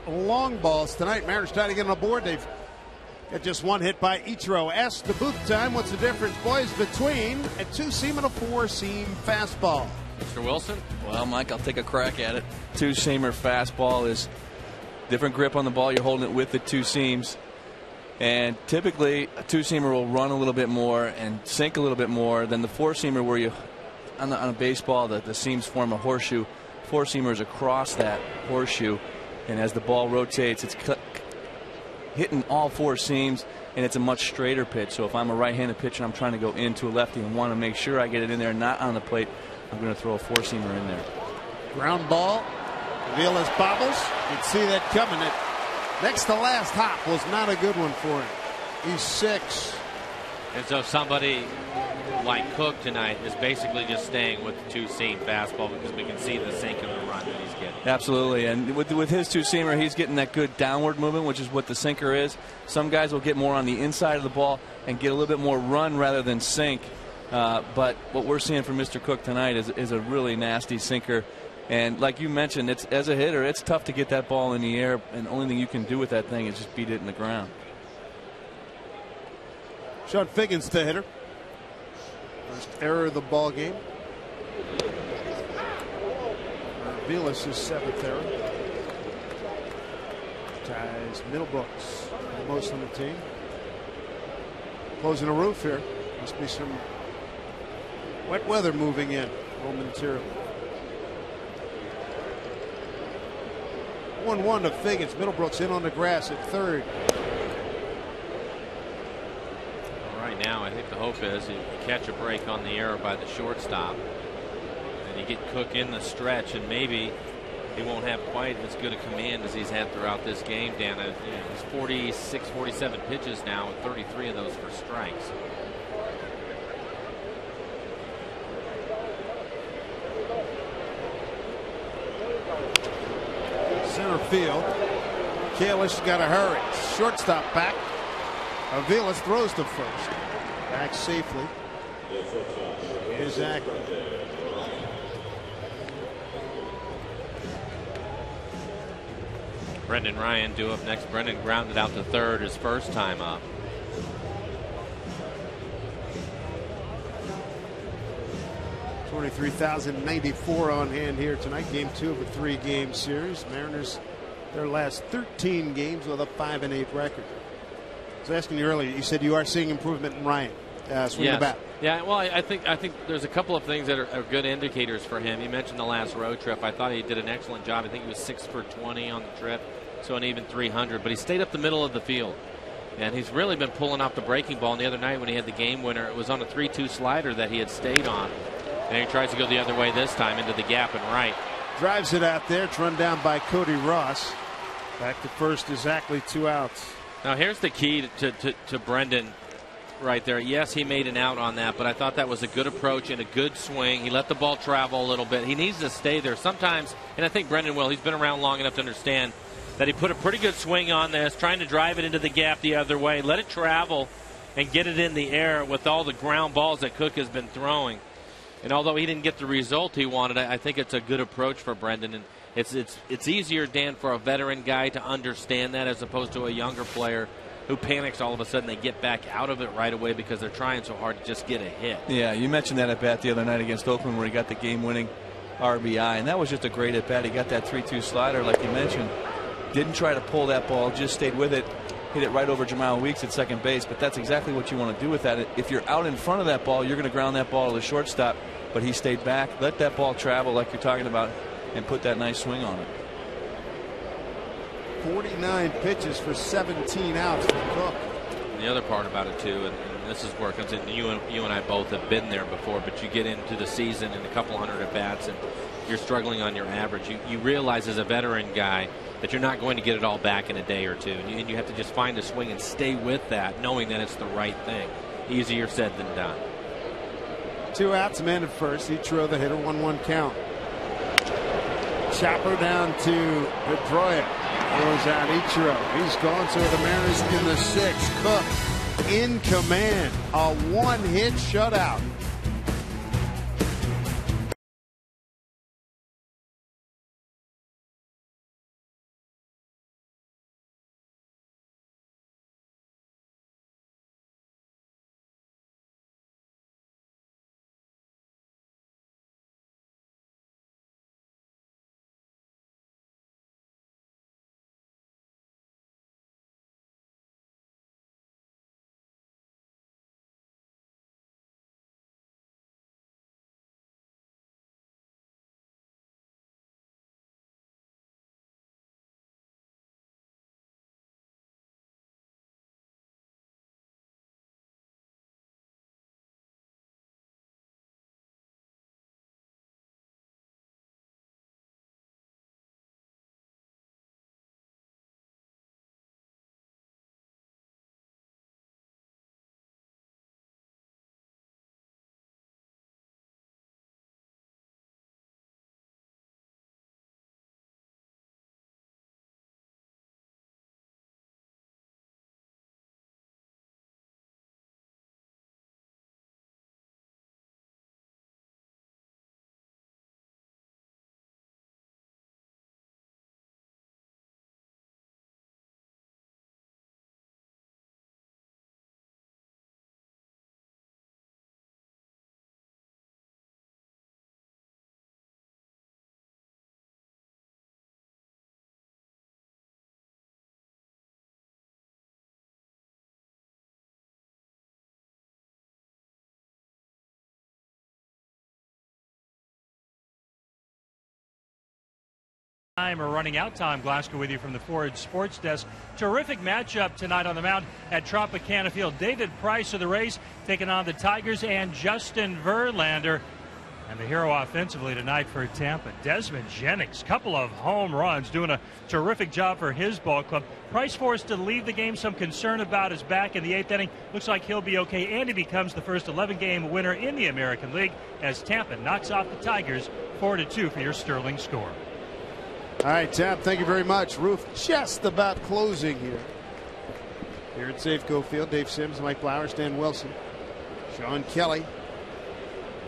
Long balls tonight. Mariners trying to get on the board. They've got just 1 hit by Ichiro. Ask the booth time. What's the difference, boys, between a 2-seam and a 4-seam fastball? Mr. Wilson? Well, Mike, I'll take a crack at it. 2-seamer fastball is different grip on the ball. You're holding it with the 2 seams. And typically, a 2-seamer will run a little bit more and sink a little bit more than the 4-seamer, where you, on a baseball, the seams form a horseshoe. 4-seamer is across that horseshoe. And as the ball rotates, it's hitting all 4 seams, and it's a much straighter pitch. So if I'm a right-handed pitcher and I'm trying to go into a lefty and want to make sure I get it in there, not on the plate, I'm going to throw a 4-seamer in there. Ground ball Vilas bobbles. You can see that coming. It next to last hop was not a good one for him. He's 6. And so somebody like Cook tonight is basically just staying with the two-seam fastball because we can see the sink in the run that he's getting. Absolutely, and with his two-seamer, he's getting that good downward movement, which is what the sinker is. Some guys will get more on the inside of the ball and get a little bit more run rather than sink. But what we're seeing from Mr. Cook tonight is a really nasty sinker. And like you mentioned, as a hitter, it's tough to get that ball in the air, and the only thing you can do with that thing is just beat it in the ground. Sean Figgins, the hitter. First error of the ball game. Vilas' 7th error. Ties Middlebrooks, the most on the team. Closing a roof here. Must be some wet weather moving in momentarily. 1-1 to Figgins. Middlebrooks in on the grass at third. Right now, I think the hope is you catch a break on the error by the shortstop, and you get Cook in the stretch, and maybe he won't have quite as good a command as he's had throughout this game, Dan. He's 46, 47 pitches now, with 33 of those for strikes. Center field. Kalish got to hurry. Shortstop back. Vilas throws to first. Back safely. Here's Ackley. Brendan Ryan due up next. Brendan grounded out to third his first time up. $23,094 on hand here tonight. Game 2 of a 3-game series. Mariners, their last 13 games with a 5-8 record. I was asking you earlier. You said you are seeing improvement in Ryan. Swing the bat. Yeah, well, I think there's a couple of things that are good indicators for him. You mentioned the last road trip. I thought he did an excellent job. I think he was 6 for 20 on the trip, so an even 300. But he stayed up the middle of the field, and he's really been pulling off the breaking ball. And the other night when he had the game winner, it was on a 3-2 slider that he had stayed on, and he tries to go the other way this time into the gap and right. Drives it out there. It's run down by Cody Ross. Back to first is Ackley, 2 outs. Now here's the key to Brendan right there. Yes, he made an out on that, but I thought that was a good approach and a good swing. He let the ball travel a little bit. He needs to stay there sometimes, and I think Brendan will. He's been around long enough to understand that he put a pretty good swing on this, trying to drive it into the gap the other way. Let it travel and get it in the air with all the ground balls that Cook has been throwing. And although he didn't get the result he wanted, I think it's a good approach for Brendan. And it's easier, Dan, for a veteran guy to understand that as opposed to a younger player who panics all of a sudden. They get back out of it right away because they're trying so hard to just get a hit. Yeah, you mentioned that at bat the other night against Oakland where he got the game-winning RBI, and that was just a great at bat. He got that 3-2 slider like you mentioned. Didn't try to pull that ball, just stayed with it. Hit it right over Jamal Weeks at second base, but that's exactly what you want to do with that. If you're out in front of that ball, you're going to ground that ball to the shortstop, but he stayed back, let that ball travel like you're talking about, and put that nice swing on it. 49 pitches for 17 outs from Cook. And the other part about it, too, and this is where it comes in, you and I both have been there before, but you get into the season and a couple hundred at-bats, and you're struggling on your average. You realize as a veteran guy that you're not going to get it all back in a day or two, and you have to just find a swing and stay with that, knowing that it's the right thing. Easier said than done. 2 outs, man at first. Ichiro, the hitter, 1-1 count. Chopper down to Pedroia. Goes out Ichiro. He's gone, so the Mariners in the 6th. Cook in command. A 1-hit shutout. We're running out. Tom Glasgow with you from the Ford Sports Desk. Terrific matchup tonight on the mound at Tropicana Field. David Price of the Rays taking on the Tigers, and Justin Verlander. And the hero offensively tonight for Tampa, Desmond Jennings. Couple of home runs, doing a terrific job for his ball club. Price forced to leave the game, some concern about his back in the 8th inning. Looks like he'll be okay, and he becomes the first 11-game winner in the American League as Tampa knocks off the Tigers 4-2 for your Sterling score. All right, Tab, thank you very much. Roof just about closing here. Here at Safeco Field, Dave Sims, Mike Flowers, Dan Wilson, Sean Kelly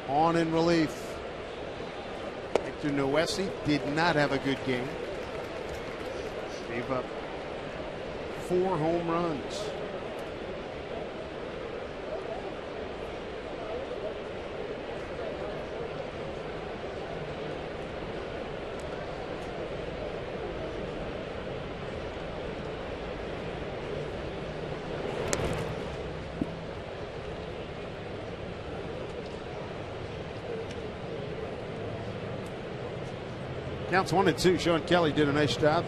on in relief. Victor Noesi did not have a good game. Gave up 4 home runs. Counts 1-2. Sean Kelly did a nice job.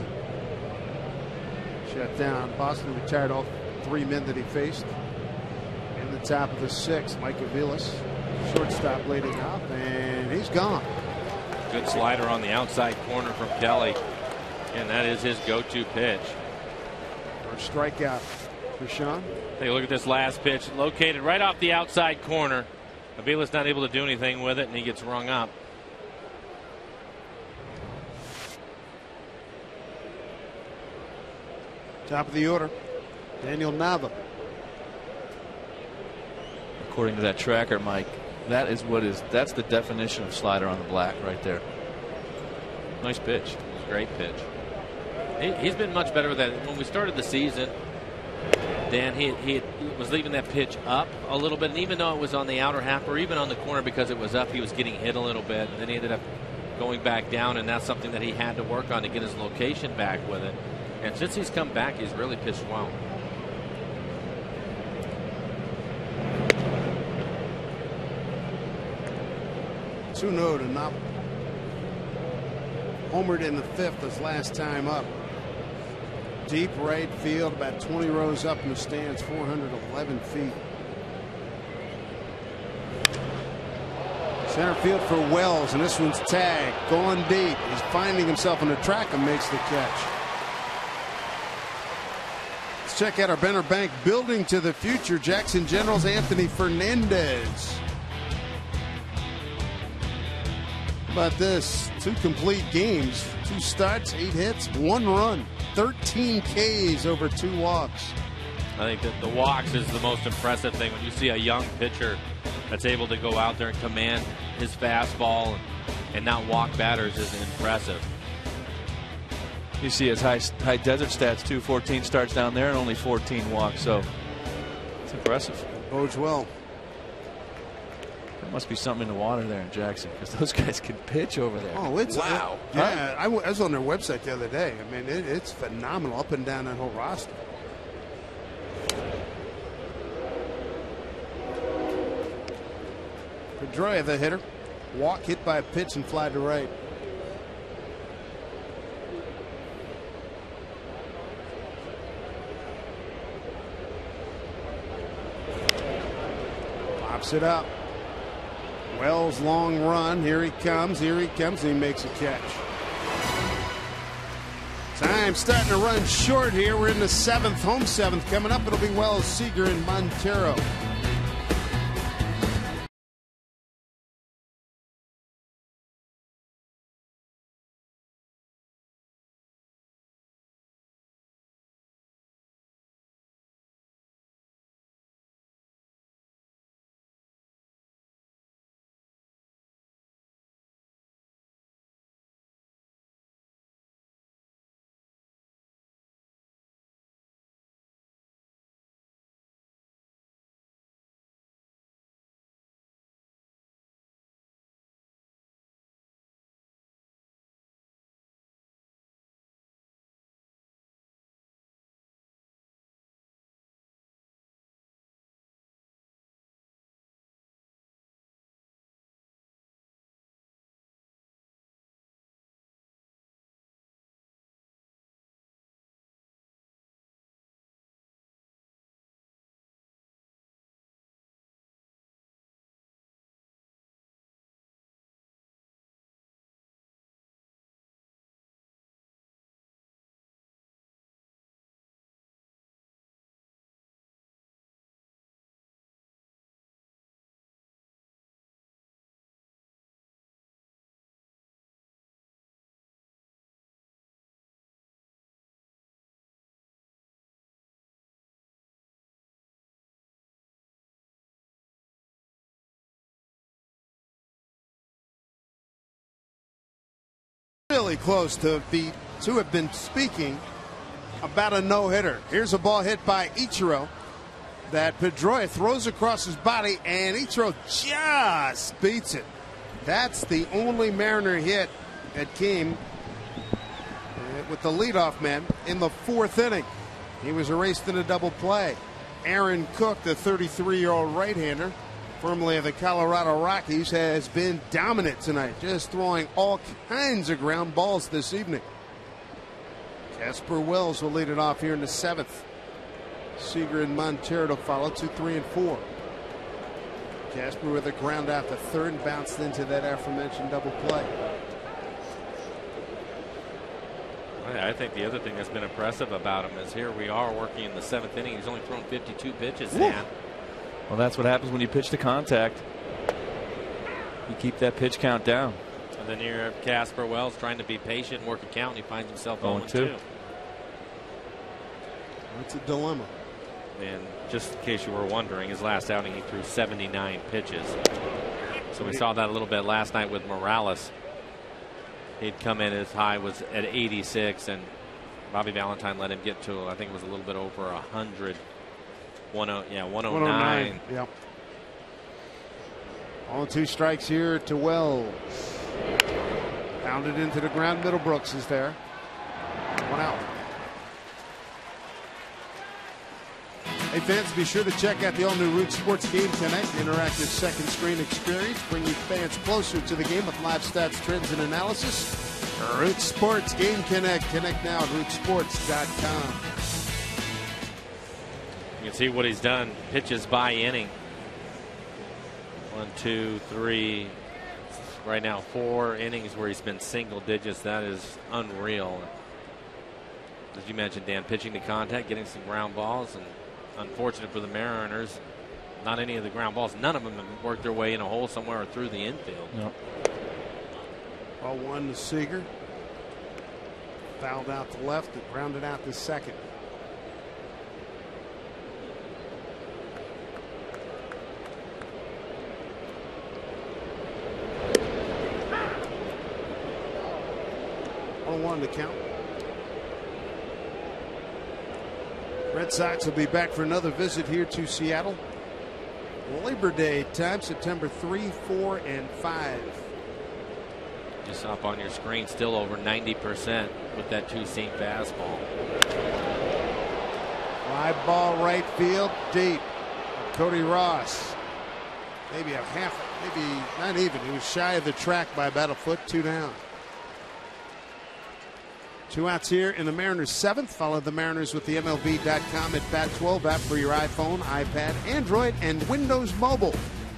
Shut down Boston, retired all 3 men that he faced. In the top of the 6th, Mike Aviles, shortstop, laid it up, and he's gone. Good slider on the outside corner from Kelly, and that is his go-to pitch. First strikeout for Sean. Take a look at this last pitch, located right off the outside corner. Aviles not able to do anything with it, and he gets rung up. Top of the order, Daniel Nava. According to that tracker, Mike, that's the definition of slider on the black right there. Nice pitch. Great pitch. He's been much better with that. When we started the season, Dan, he was leaving that pitch up a little bit, and even though it was on the outer half or even on the corner because it was up, he was getting hit a little bit, and then he ended up going back down, and that's something that he had to work on to get his location back with it. And since he's come back, he's really pitched well. To Nava. Homered in the 5th his last time up. Deep right field, about 20 rows up in the stands, 411 feet. Center field for Wells, and this one's tagged. Going deep. He's finding himself on the track and makes the catch. Let's check out our Benner Bank building to the future. Jackson General's Anthony Fernandez. How about this? 2 complete games, 2 starts, 8 hits, 1 run, 13 Ks over 2 walks. I think that the walks is the most impressive thing. When you see a young pitcher that's able to go out there and command his fastball and not walk batters is impressive. You see his high desert stats too. 14 starts down there and only 14 walks. So it's impressive. Bodes well. There must be something in the water there in Jackson because those guys can pitch over there. Oh, it's wow. Yeah, I was on their website the other day. I mean, it's phenomenal up and down that whole roster. Pedroia, the hitter. Walk, hit by a pitch, and fly to right. Pops it up. Wells, long run. Here he comes. Here he comes. And he makes a catch. Time starting to run short here. We're in the 7th, home 7th. Coming up, it'll be Wells, Seager, and Montero. awfully close to have been speaking about a no-hitter. Here's a ball hit by Ichiro that Pedroia throws across his body, and Ichiro just beats it. That's the only Mariner hit that came with the leadoff man in the 4th inning. He was erased in a double play. Aaron Cook, the 33-year-old right-hander, formerly of the Colorado Rockies, has been dominant tonight, just throwing all kinds of ground balls this evening. Casper Wells will lead it off here in the 7th. Seager and Montero to follow, 2, 3, and 4. Casper with a ground out to third and bounced into that aforementioned double play. I think the other thing that's been impressive about him is here we are working in the 7th inning. He's only thrown 52 pitches, Dan. Well, that's what happens when you pitch to contact. You keep that pitch count down. And then here Casper Wells trying to be patient and work a count, and he finds himself 0-2. It's a dilemma. And just in case you were wondering, his last outing he threw 79 pitches. So we saw that a little bit last night with Morales. He'd come in as high was at 86, and Bobby Valentine let him get to, I think it was a little bit over 100. 109. Yep. All 2 strikes here to Wells. Pounded into the ground. Middlebrooks is there. 1 out. Hey fans, be sure to check out the all-new Root Sports Game Connect, interactive second screen experience, bringing fans closer to the game with live stats, trends, and analysis. Root Sports Game Connect. Connect now at rootsports.com. You can see what he's done. Pitches by inning. 1, 2, 3. Right now 4 innings where he's been single digits. That is unreal. As you mentioned, Dan, pitching to contact, getting some ground balls, and unfortunate for the Mariners, not any of the ground balls. None of them have worked their way in a hole somewhere or through the infield. Yep. Ball 1 to Seager. Fouled out to left and grounded out to second. One to count. Red Sox will be back for another visit here to Seattle. Labor Day time, September 3, 4, and 5. Just up on your screen, still over 90% with that 2-seam fastball. Fly ball right field, deep. Cody Ross. Maybe a half, maybe not even. He was shy of the track by about a foot, 2 down. 2 outs here in the Mariners 7th. Follow the Mariners with the MLB.com at Bat12 app for your iPhone, iPad, Android, and Windows Mobile.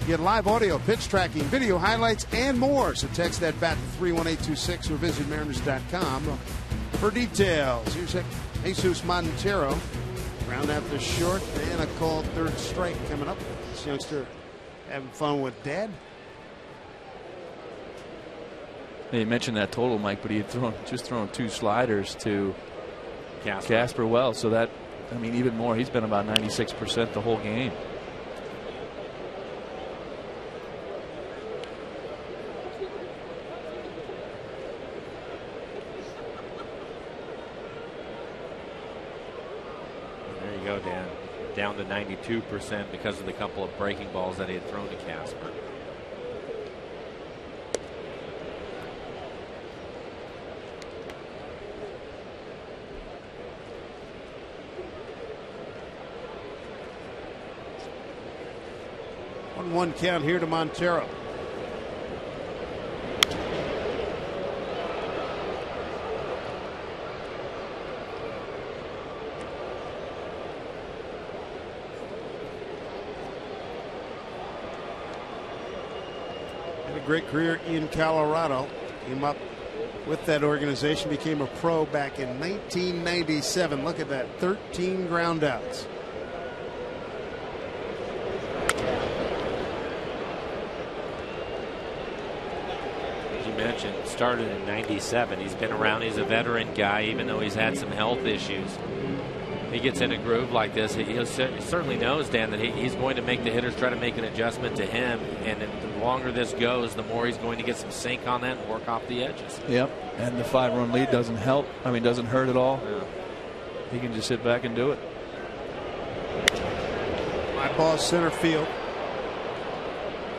Get live audio, pitch tracking, video highlights, and more. So text that bat to 31826 or visit Mariners.com for details. Here's Jesus Montero. Round out the short and a called 3rd strike coming up. This youngster having fun with Dad. You mentioned that total, Mike, but he had just thrown 2 sliders to Casper Wells. So that, I mean, even more. He's been about 96% the whole game. There you go, Dan. Down to 92% because of the couple of breaking balls that he had thrown to Casper. One count here to Montero. Had a great career in Colorado. Came up with that organization, became a pro back in 1997. Look at that, 13 groundouts. Mentioned started in '97. He's been around. He's a veteran guy, even though he's had some health issues. he gets in a groove like this, he certainly knows, Dan, that he's going to make the hitters try to make an adjustment to him. And the longer this goes, the more he's going to get some sink on that and work off the edges. Yep. And the 5-run lead doesn't help. I mean, doesn't hurt at all. Yeah. He can just sit back and do it. My ball center field.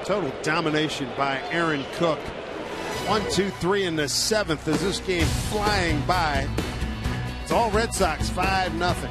Total domination by Aaron Cook. 1, 2, 3 in the 7th as this game flying by. It's all Red Sox, 5-0.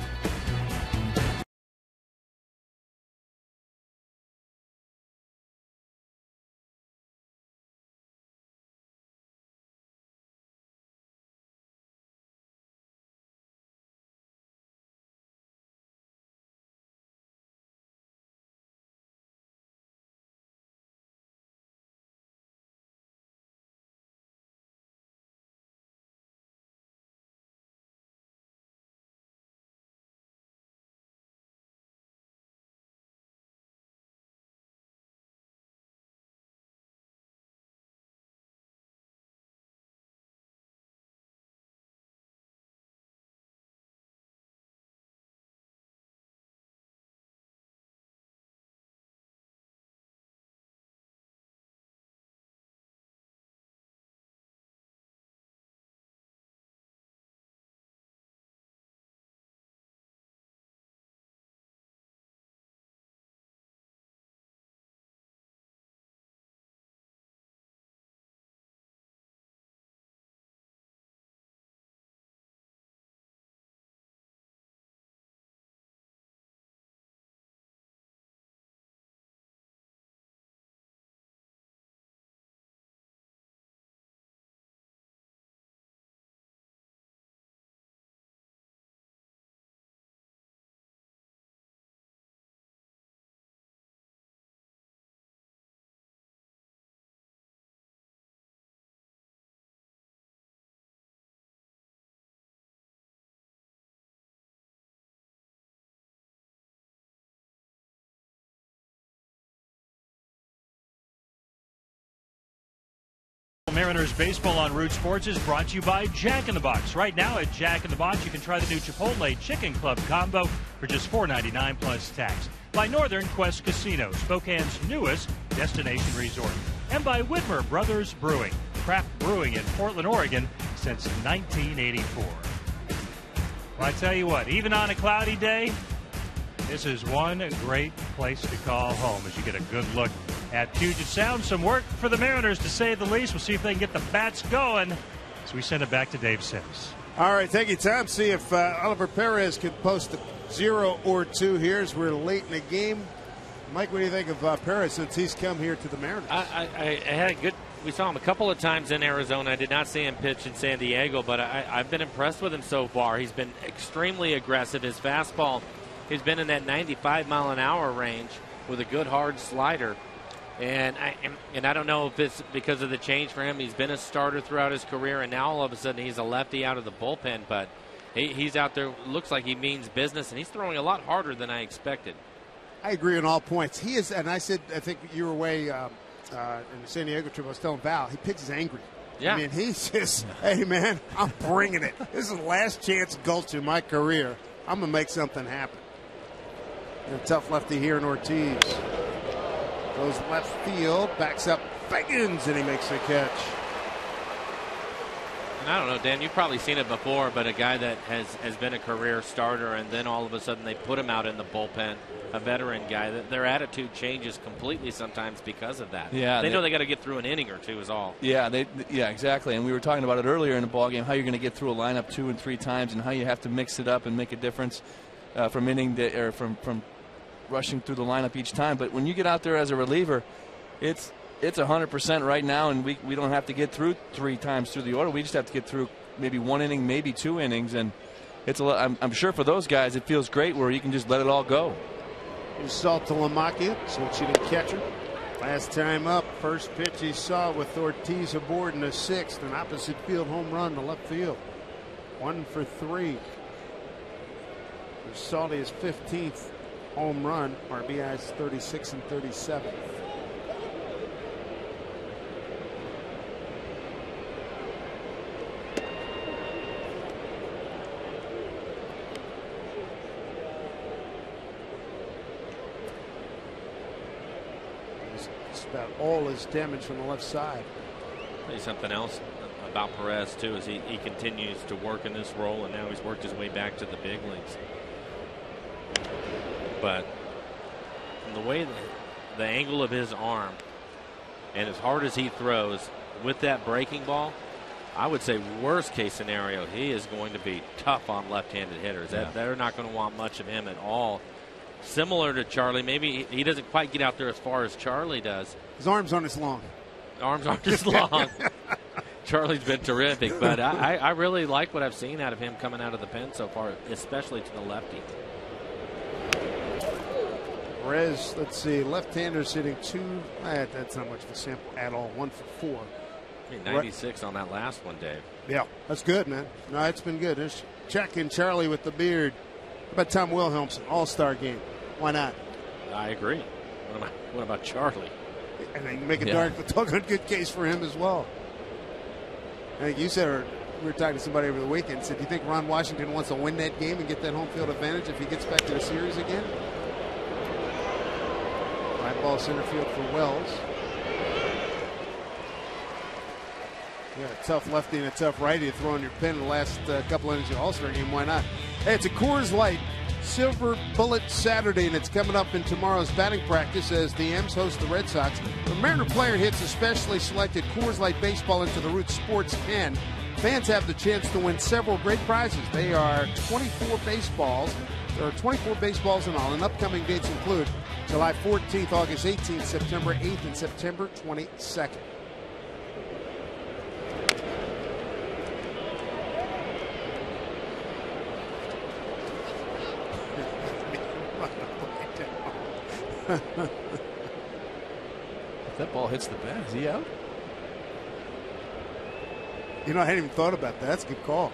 Mariners baseball on Root Sports is brought to you by Jack in the Box. Right now at Jack in the Box, you can try the new Chipotle Chicken Club combo for just $4.99 plus tax. By Northern Quest Casino, Spokane's newest destination resort. And by Whitmer Brothers Brewing, craft brewing in Portland, Oregon since 1984. Well, I tell you what, even on a cloudy day, this is one great place to call home as you get a good look at Puget Sound. Some work for the Mariners, to say the least. We'll see if they can get the bats going. So we send it back to Dave Sims. All right, thank you, Tom. See if Oliver Perez can post a 0 or 2 here as we're late in the game. Mike, what do you think of Perez since he's come here to the Mariners? I had a good. We saw him a couple of times in Arizona. I did not see him pitch in San Diego, but I've been impressed with him so far. He's been extremely aggressive. His fastball, he's been in that 95-mile-an-hour range with a good hard slider. And I don't know if it's because of the change for him. He's been a starter throughout his career, and now all of a sudden he's a lefty out of the bullpen. But he's out there, looks like he means business, and he's throwing a lot harder than I expected. I agree on all points. He is, and I said, I think you were away in the San Diego trip. I was telling Val, he pitches angry. Yeah. I mean, he's just, hey, man, I'm bringing it. This is the last chance gulch in my career. I'm going to make something happen. And a tough lefty here in Ortiz. Goes left field, backs up Figgins, and he makes the catch. And I don't know, Dan, you've probably seen it before, but a guy that has been a career starter, and then all of a sudden they put him out in the bullpen, a veteran guy, their attitude changes completely sometimes because of that. Yeah, they know they got to get through an inning or two is all. Yeah, yeah, exactly. And we were talking about it earlier in the ballgame, how you're going to get through a lineup 2 and 3 times, and how you have to mix it up and make a difference from inning to, or from rushing through the lineup each time. But when you get out there as a reliever, it's 100% right now, and we don't have to get through 3 times through the order. We just have to get through maybe 1 inning, maybe 2 innings, and it's I'm sure for those guys it feels great where you can just let it all go. Here's Saltalamacchia, switching to catcher. Last time up, first pitch he saw with Ortiz aboard in the 6th, an opposite field home run to left field. 1 for 3. Salty his 15th home run, RBIs 36 and 37. just about all his damage from the left side. I'll tell you something else about Perez, too, is he continues to work in this role, and now he's worked his way back to the big leagues. But from the way the angle of his arm and as hard as he throws with that breaking ball, I would say worst case scenario, he is going to be tough on left-handed hitters. Yeah. They're not going to want much of him at all. Similar to Charlie, maybe he doesn't quite get out there as far as Charlie does. His arms aren't as long. Arms aren't as long. Charlie's been terrific, but I really like what I've seen out of him coming out of the pen so far, especially to the lefty. Perez, let's see, left-handers hitting 2. That's not much of a sample at all. 1 for 4. 96 on that last one, Dave. Yeah, that's good, man. No, it's been good. There's checking Charlie with the beard. How about Tom Wilhelmsen, All-Star game? Why not? I agree. What about Charlie? And they make a darn good case for him as well. I think you said, or we were talking to somebody over the weekend, said, do you think Ron Washington wants to win that game and get that home field advantage if he gets back to the series again? High ball center field for Wells. Yeah, a tough lefty and a tough righty to throw on your pin in the last couple innings of the All-Star game. Why not? Hey, it's a Coors Light Silver Bullet Saturday, and it's coming up in tomorrow's batting practice as the M's host the Red Sox. The Mariner player hits a specially selected Coors Light baseball into the Root Sports can. Fans have the chance to win several great prizes. They are 24 baseballs. There are 24 baseballs in all, and upcoming dates include July 14th, August 18th, September 8th, and September 22nd. If that ball hits the bat, is he out? You know, I hadn't even thought about that. That's a good call.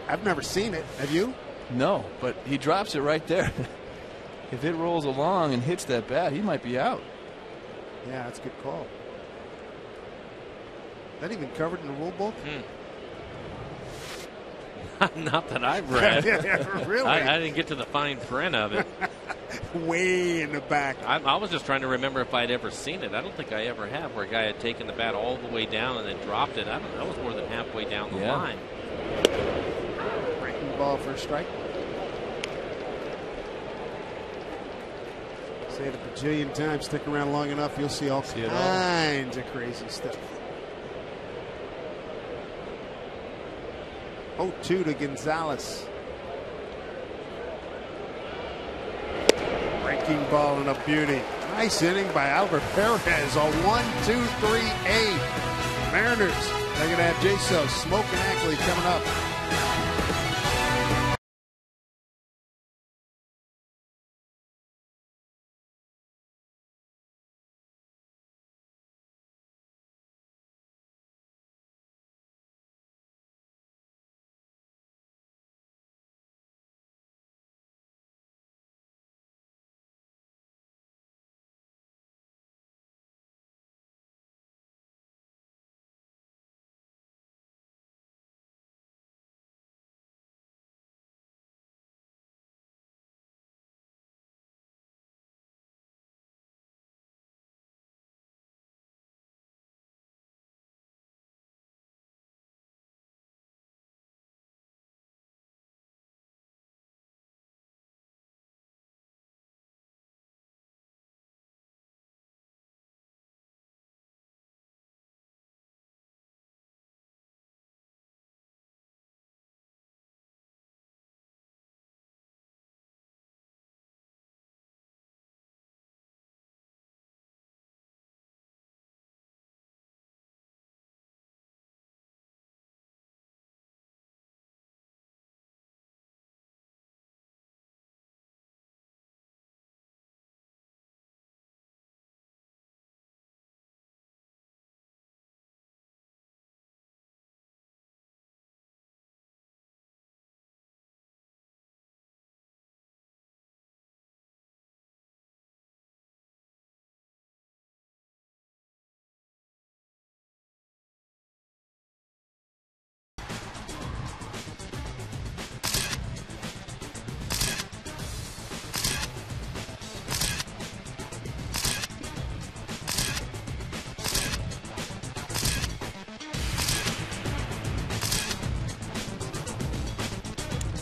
I've never seen it. Have you? No, but he drops it right there. If it rolls along and hits that bat, he might be out. Yeah, that's a good call. That even covered in the rule book? Not that I've read. Really? I didn't get to the fine print of it. Way in the back. I was just trying to remember if I'd ever seen it. I don't think I ever have, where a guy had taken the bat all the way down and then dropped it. I don't know. That was more than halfway down the line. Breaking ball for a strike. Say it a bajillion times. Stick around long enough, you'll see all kinds of crazy stuff. 0-2 to Gonzalez. Breaking ball and a beauty. Nice inning by Albert Perez. A 1-2-3-8. Mariners. They're going to have J-So, Smoke and Ackley coming up.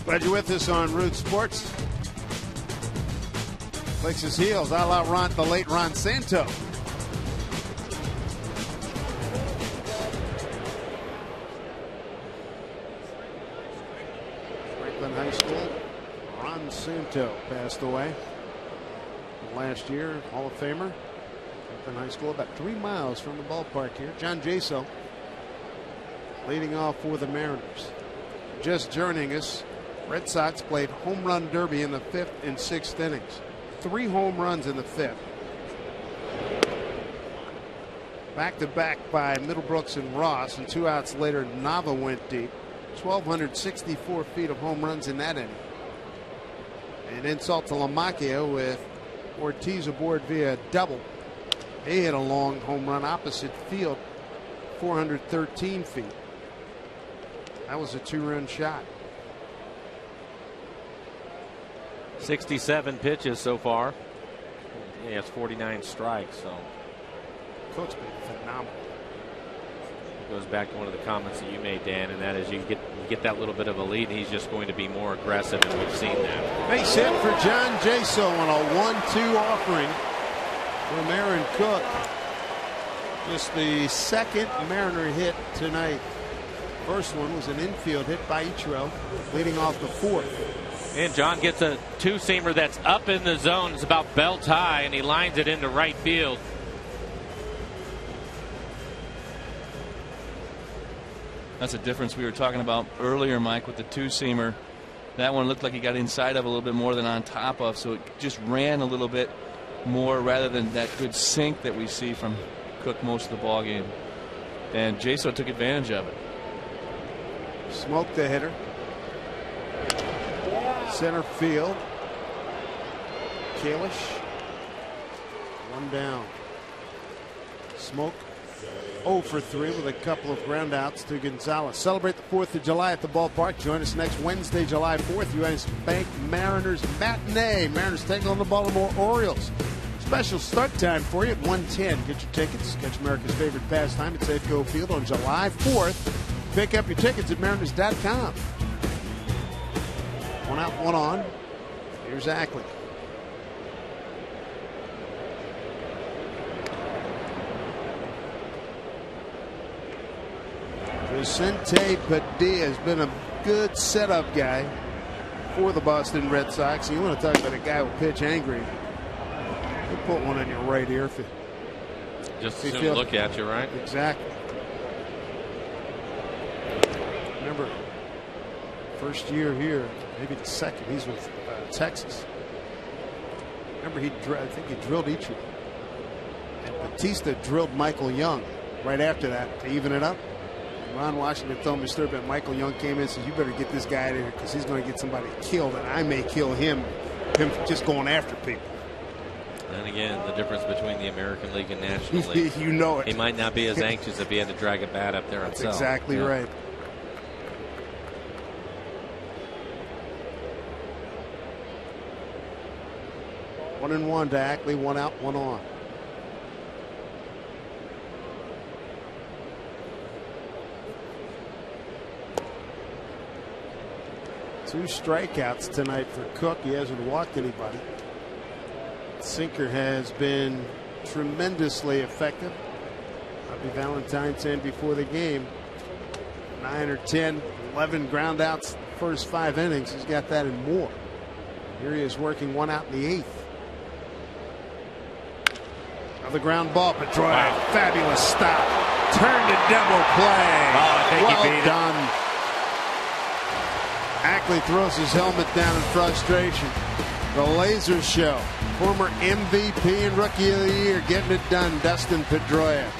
Glad you're with us on Root Sports. Licks his heels, a la the late Ron Santo. Franklin High School, Ron Santo passed away last year, Hall of Famer. Franklin High School, about 3 miles from the ballpark here. John Jaso leading off for the Mariners. Just joining us, Red Sox played home run derby in the 5th and 6th innings. 3 home runs in the 5th. Back to back by Middlebrooks and Ross, and 2 outs later, Nava went deep. 1,264 feet of home runs in that inning. And insult to Lamacchia with Ortiz aboard via double. He hit a long home run opposite field, 413 feet. That was a 2-run shot. 67 pitches so far. He has 49 strikes. So Cook's been phenomenal. It goes back to one of the comments that you made, Dan, and that is you get that little bit of a lead, and he's just going to be more aggressive, and we've seen that. Base hit for John Jaso on a 1-2 offering from Aaron Cook. Just the second Mariner hit tonight. First one was an infield hit by Ichiro, leading off the 4th. And John gets a 2-seamer that's up in the zone. It's about belt high, and he lines it into right field. That's a difference we were talking about earlier, Mike, with the 2-seamer. That one looked like he got inside of a little bit more than on top of, so it just ran a little bit more rather than that good sink that we see from Cook most of the ball game. And Jaso took advantage of it. Smoked the hitter. Center field. Kalish. 1 down. Smoke 0 for 3 with a couple of ground outs to Gonzalez. Celebrate the 4th of July at the ballpark. Join us next Wednesday, July 4th. U.S. Bank Mariners matinee. Mariners taking on the Baltimore Orioles. Special start time for you at 1:10. Get your tickets. Catch America's favorite pastime at Safeco Field on July 4th. Pick up your tickets at Mariners.com. 1 out, 1 on. Here's Ackley. Vicente Padilla has been a good setup guy for the Boston Red Sox. You want to talk about a guy who will pitch angry. He'll put one in your right ear if you just as soon look at you, right? Exactly. Remember, first year here, maybe the second, he's with Texas. Remember, I think he drilled Ichiro. And Batista drilled Michael Young right after that to even it up. Ron Washington told me story about Michael Young came in and says, you better get this guy out of here because he's going to get somebody killed and I may kill him just going after people. And again, the difference between the American League and National League. You know it. He might not be as anxious if he had to drag a bat up there himself. That's exactly right. One and one to Ackley, 1 out, 1 on. Two strikeouts tonight for Cook. He hasn't walked anybody. Sinker has been tremendously effective. Bobby Valentine saying before the game, 9 or 10, 11 ground outs the first 5 innings. He's got that and more. Here he is working 1 out in the 8th. Another ground ball, Pedroia. Wow. Fabulous stop. Turned to double play. Oh, I think he beat it. Done. Ackley throws his helmet down in frustration. The Laser Show. Former MVP and Rookie of the Year getting it done, Dustin Pedroia.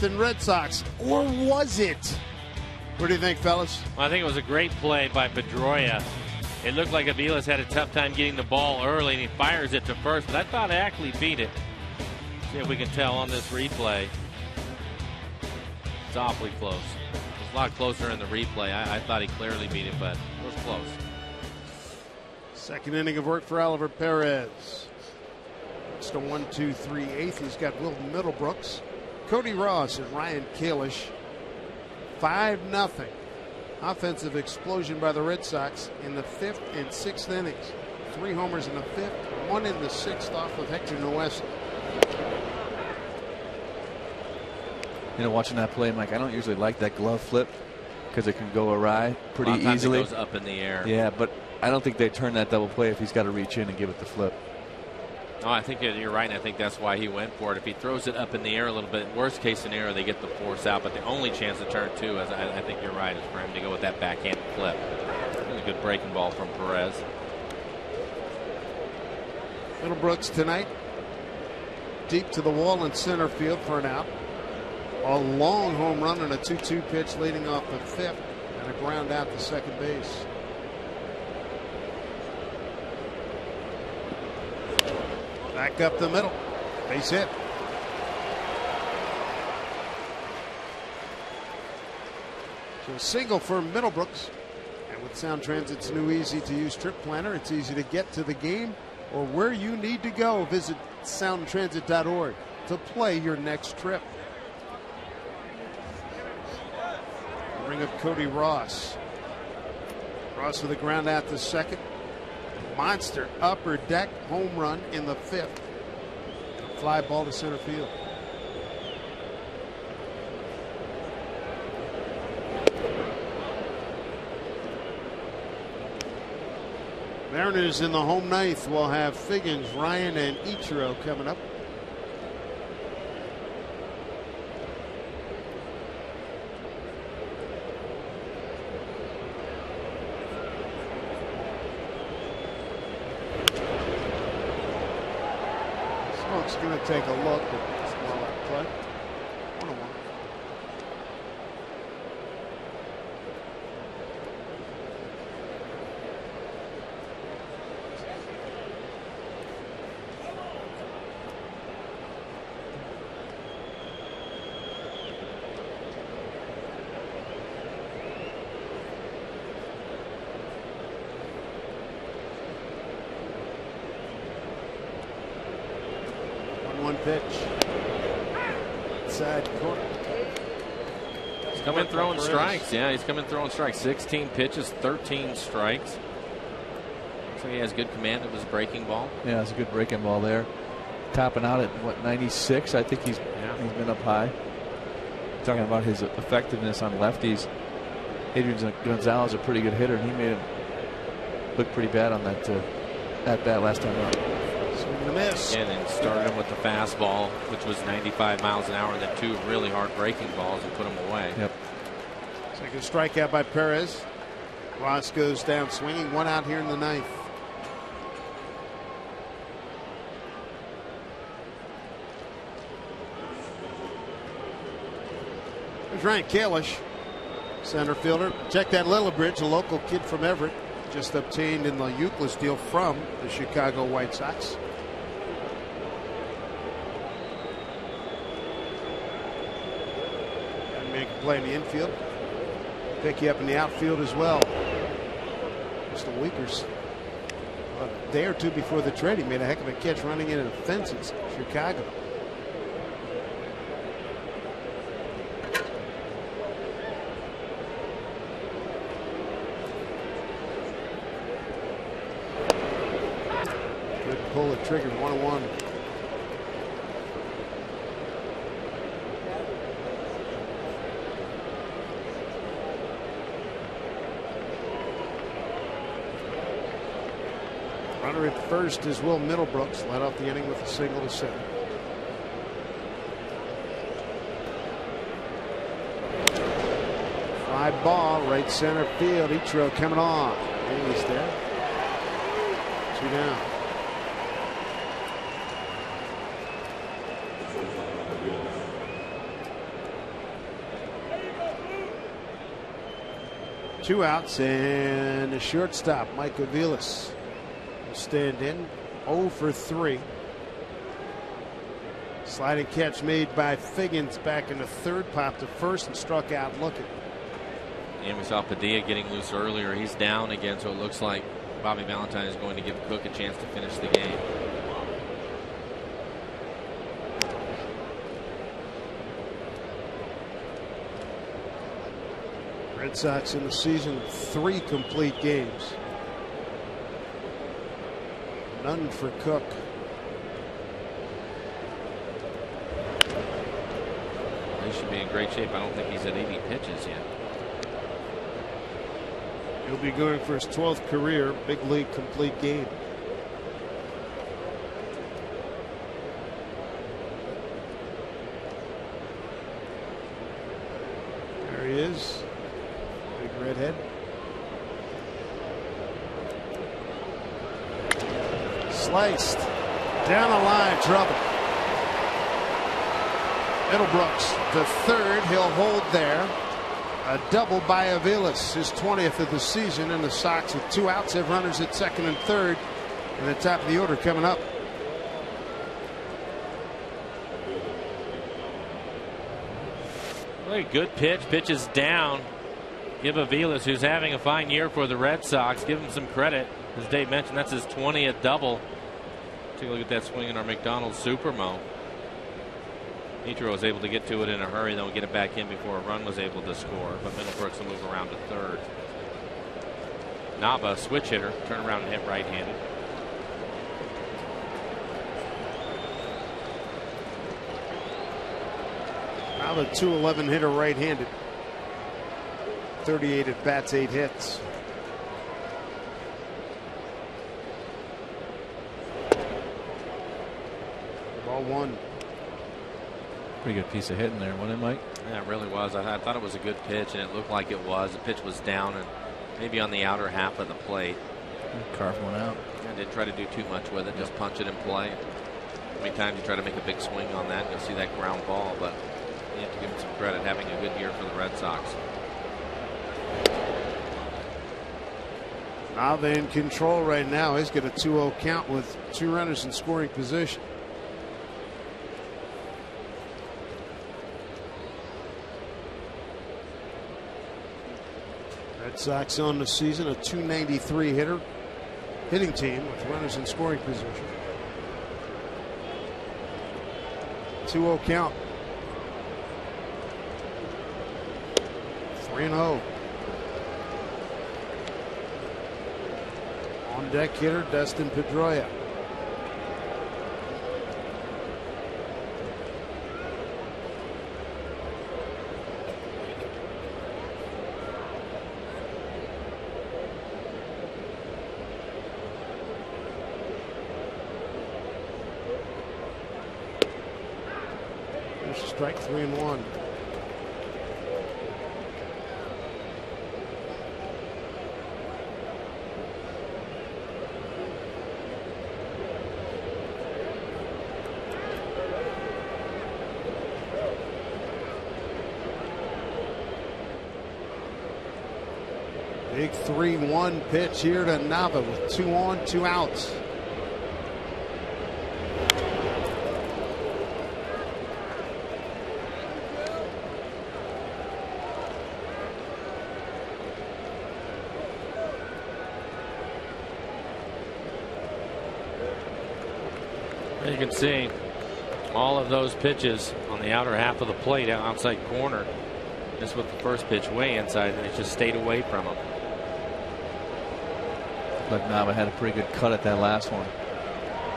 Boston Red Sox. Or was it? What do you think, fellas? Well, I think it was a great play by Pedroia. It looked like Aviles had a tough time getting the ball early, and he fires it to first, but I thought Ackley beat it. See if we can tell on this replay. It's awfully close. It was a lot closer in the replay. I thought he clearly beat it, but it was close. Second inning of work for Oliver Perez. It's the 1-2-3-8. He's got Will Middlebrooks, Cody Ross, and Ryan Kalish. 5-0. Offensive explosion by the Red Sox in the 5th and 6th innings. 3 homers in the 5th, 1 in the 6th off of Hector Noesa. You know, watching that play, Mike, I don't usually like that glove flip because it can go awry pretty easily. It goes up in the air. Yeah, but I don't think they turn that double play if he's got to reach in and give it the flip. No, I think you're right, and I think that's why he went for it. If he throws it up in the air a little bit, worst case scenario, they get the force out. But the only chance to turn two, as I think you're right, is for him to go with that backhand flip. It was a good breaking ball from Perez. Middlebrooks tonight, deep to the wall in center field for an out. A long home run and a 2-2 pitch leading off the 5th, and a ground out to second base. Back up the middle. Base hit. So a single for Middlebrooks. And with Sound Transit's new easy-to-use trip planner, it's easy to get to the game or where you need to go. Visit soundtransit.org to play your next trip. Bring up Cody Ross. Ross with a ground out to second. Monster upper deck home run in the 5th. Fly ball to center field. Mariners in the home ninth will have Figgins, Ryan, and Ichiro coming up. Smoke's going to take a look at this ball at play. 1-1. Pitch. Inside corner. He's coming throwing strikes. Yeah, he's coming throwing strikes. 16 pitches, 13 strikes. So he has good command of his breaking ball. Yeah, it's a good breaking ball there. Topping out at, what, 96? I think he's been up high. Talking about his effectiveness on lefties. Adrian Gonzalez, a pretty good hitter, and he made him look pretty bad on that at bat last time out. Miss. And then started him with the fastball, which was 95 miles an hour, and then 2 really hard breaking balls and put him away. Yep. Second strikeout by Perez. Ross goes down swinging. 1 out here in the 9th. There's Ryan Kalish, center fielder. Check that Lillibridge, a local kid from Everett, just obtained in the Euclid deal from the Chicago White Sox. Make a play in the infield. Pick you up in the outfield as well. Just a week or so, a day or two before the trade, he made a heck of a catch running into the fences. Chicago. Good pull the trigger. 1-1. Runner at first is Will Middlebrooks. Led off the inning with a single to center. Fly ball, right center field. Ichiro coming off. And he's there. 2 down. 2 outs and a shortstop, Mike Aviles, will stand in. 0 for 3. Sliding catch made by Figgins back in the third, popped to first and struck out looking. And we saw Padilla getting loose earlier. He's down again, so it looks like Bobby Valentine is going to give Cook a chance to finish the game. Red Sox in the season 3 complete games. None for Cook. He should be in great shape. I don't think he's at 80 pitches yet. He'll be going for his 12th career big league complete game. There he is. Big redhead. Sliced. Down the line, trouble. Middlebrooks to third. He'll hold there. A double by Aviles, his 20th of the season, and the Sox with 2 outs have runners at second and third. And the top of the order coming up. Very good pitch. Pitch is down. Give Aviles, who's having a fine year for the Red Sox, give him some credit. As Dave mentioned, that's his 20th double. Take a look at that swing in our McDonald's Supermo. Nitro was able to get to it in a hurry, though, and get it back in before a run was able to score. But Middlebrooks will move around to third. Nava, switch hitter, turn around and hit right-handed. Nava, 211 hitter, right-handed. 38 at bats, 8 hits. Ball 1. Pretty good piece of hitting there, wasn't it, Mike? Yeah, it really was. I thought it was a good pitch, and it looked like it was. The pitch was down and maybe on the outer half of the plate. Carved one out. I didn't try to do too much with it, just punch it in play. Many times you try to make a big swing on that, and you'll see that ground ball, but you have to give him some credit, having a good year for the Red Sox. Nava in control right now. He's got a 2-0 count with 2 runners in scoring position. Red Sox on the season, a 293 hitter, hitting team with runners in scoring position. 2-0 count. 3-0. On deck hitter Dustin Pedroia. There's a strike, 3-1. Big 3-1 pitch here to Nava with 2 on, 2 outs. You can see all of those pitches on the outer half of the plate, outside corner. This was the first pitch way inside, and it just stayed away from him. But Nava had a pretty good cut at that last one.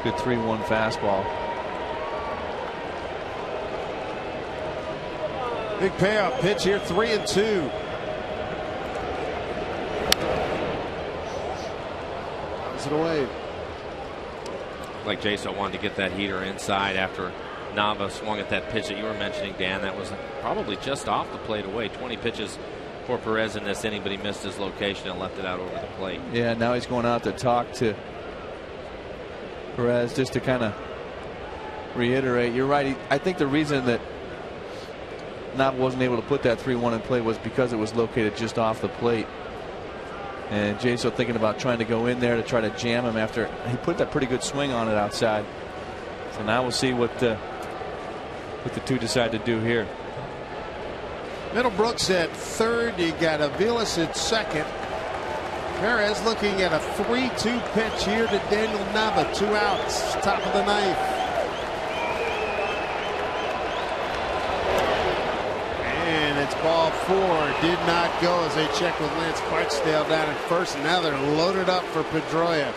Good 3-1 fastball. Big payoff pitch here, 3-2. Bounce it away. Like Jason wanted to get that heater inside after Nava swung at that pitch that you were mentioning, Dan. That was probably just off the plate away. 20 pitches for Perez in this inning, but he missed his location and left it out over the plate. Yeah, now he's going out to talk to Perez just to kind of reiterate. You're right. I think the reason that Nava wasn't able to put that 3-1 in play was because it was located just off the plate. And Jaso thinking about trying to go in there to try to jam him after he put that pretty good swing on it outside. So now we'll see what the two decide to do here. Middlebrooks at third. You got Aviles at second. Perez looking at a 3-2 pitch here to Daniel Nava. 2 outs. Top of the ninth. And it's ball 4. Did not go as they check with Lance Barksdale down at first. And now they're loaded up for Pedroia.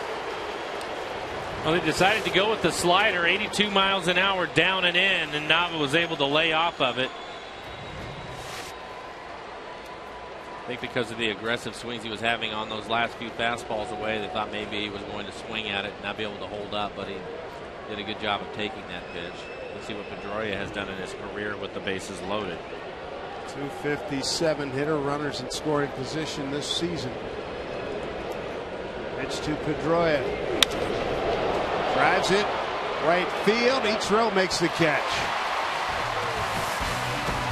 Well, they decided to go with the slider, 82 miles an hour down and in, and Nava was able to lay off of it. I think because of the aggressive swings he was having on those last few fastballs away, they thought maybe he was going to swing at it and not be able to hold up, but he did a good job of taking that pitch. Let's see what Pedroia has done in his career with the bases loaded. 257 hitter, runners in scoring position this season. Pitch to Pedroia. Drives it right field. Ichiro makes the catch.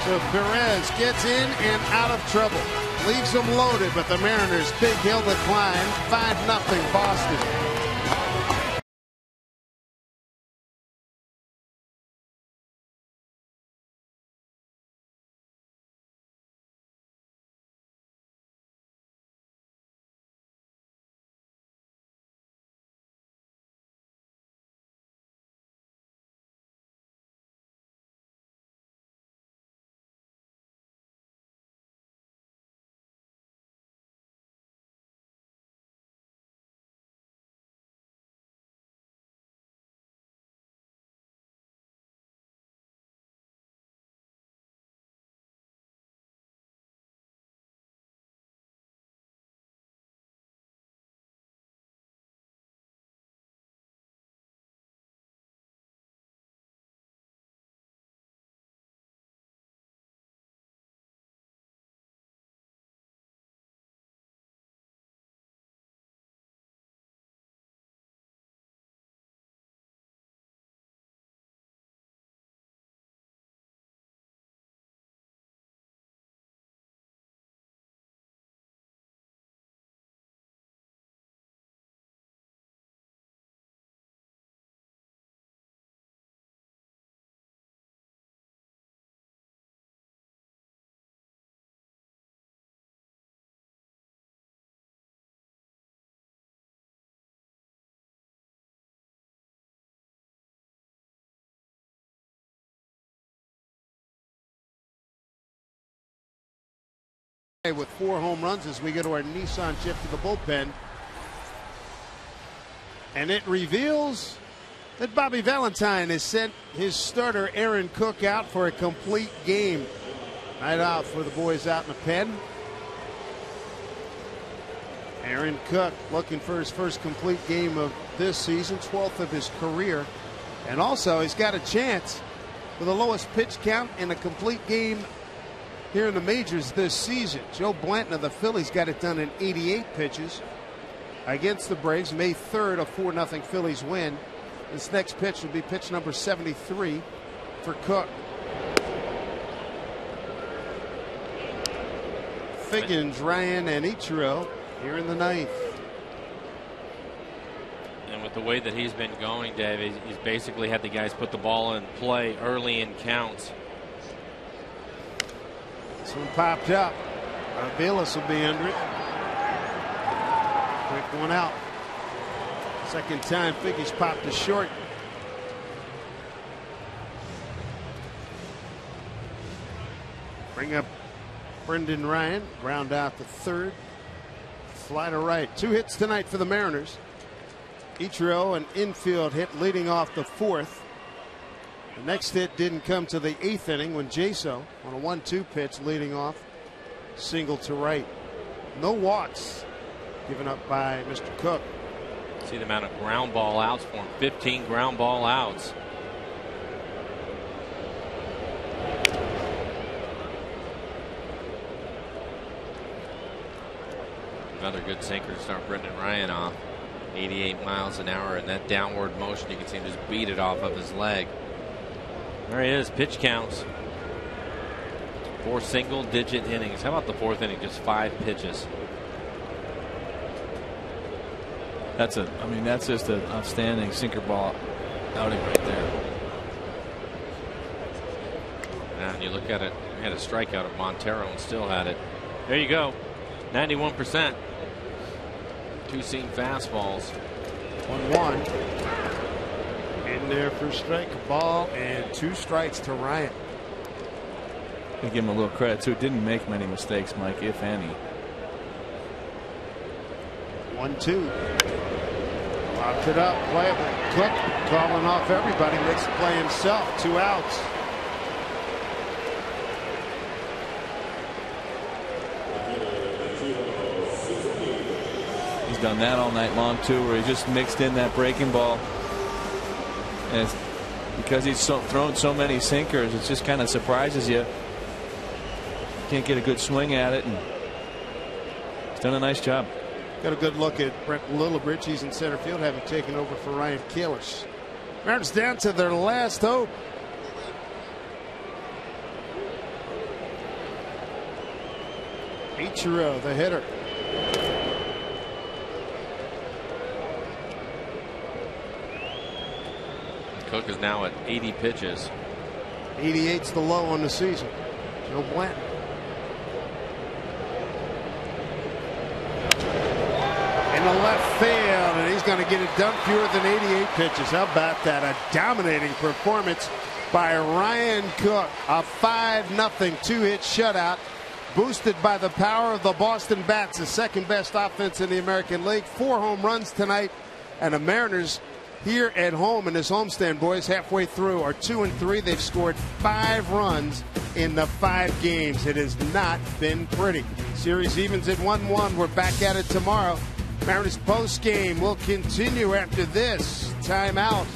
So Perez gets in and out of trouble. Leaves them loaded, but the Mariners big hill to climb. 5-0 Boston. With 4 home runs as we go to our Nissan chip to the bullpen. And it reveals that Bobby Valentine has sent his starter Aaron Cook out for a complete game. Night out for the boys out in the pen. Aaron Cook looking for his first complete game of this season, 12th of his career. And also he's got a chance for the lowest pitch count in a complete game here in the majors this season. Joe Blanton of the Phillies got it done in 88 pitches against the Braves. May 3rd, a 4-0 Phillies win. This next pitch will be pitch number 73 for Cook. Figgins, Ryan, and Ichiro here in the ninth. And with the way that he's been going, Dave, he's basically had the guys put the ball in play early in counts. This one popped up. Aviles will be under it. Quick one out. Second time Figgins popped to short. Bring up Brendan Ryan. Ground out to third. Fly to right. 2 hits tonight for the Mariners. Ichiro, an infield hit leading off the 4th. The next hit didn't come to the 8th inning when Jaso on a 1-2 pitch leading off, single to right. No walks given up by Mr. Cook. See the amount of ground ball outs for him. 15 ground ball outs. Another good sinker to start Brendan Ryan off. 88 miles an hour, and that downward motion, you can see him just beat it off of his leg. There he is. Pitch counts. 4 single-digit innings. How about the 4th inning? Just 5 pitches. That's just an outstanding sinker ball outing right there. And you look at it, he had a strikeout of Montero and still had it. There you go. 91%. Two-seam fastballs. 1-1. In there for strike, a ball, and 2 strikes to Ryan. I give him a little credit too. Didn't make many mistakes, Mike, if any. 1-2. Locked it up. Playable. Cook calling off everybody. Makes the play himself. 2 outs. He's done that all night long too, where he just mixed in that breaking ball. And because he's thrown so many sinkers, it just kind of surprises you. Can't get a good swing at it, and he's done a nice job. Got a good look at Brent Lillibridge. He's in center field, having taken over for Ryan Kalish. Mariners down to their last hope. Ichiro, the hitter. Cook is now at 80 pitches. 88's the low on the season. Joe Blanton. In the left field, and he's going to get it done fewer than 88 pitches. How about that? A dominating performance by Ryan Cook. A 5-0 2-hit shutout, boosted by the power of the Boston Bats, the second best offense in the American League. 4 home runs tonight, and the Mariners here at home in this homestand, boys, halfway through are 2-3. They've scored 5 runs in the 5 games. It has not been pretty. Series evens at 1-1. We're back at it tomorrow. Mariners post game will continue after this timeout.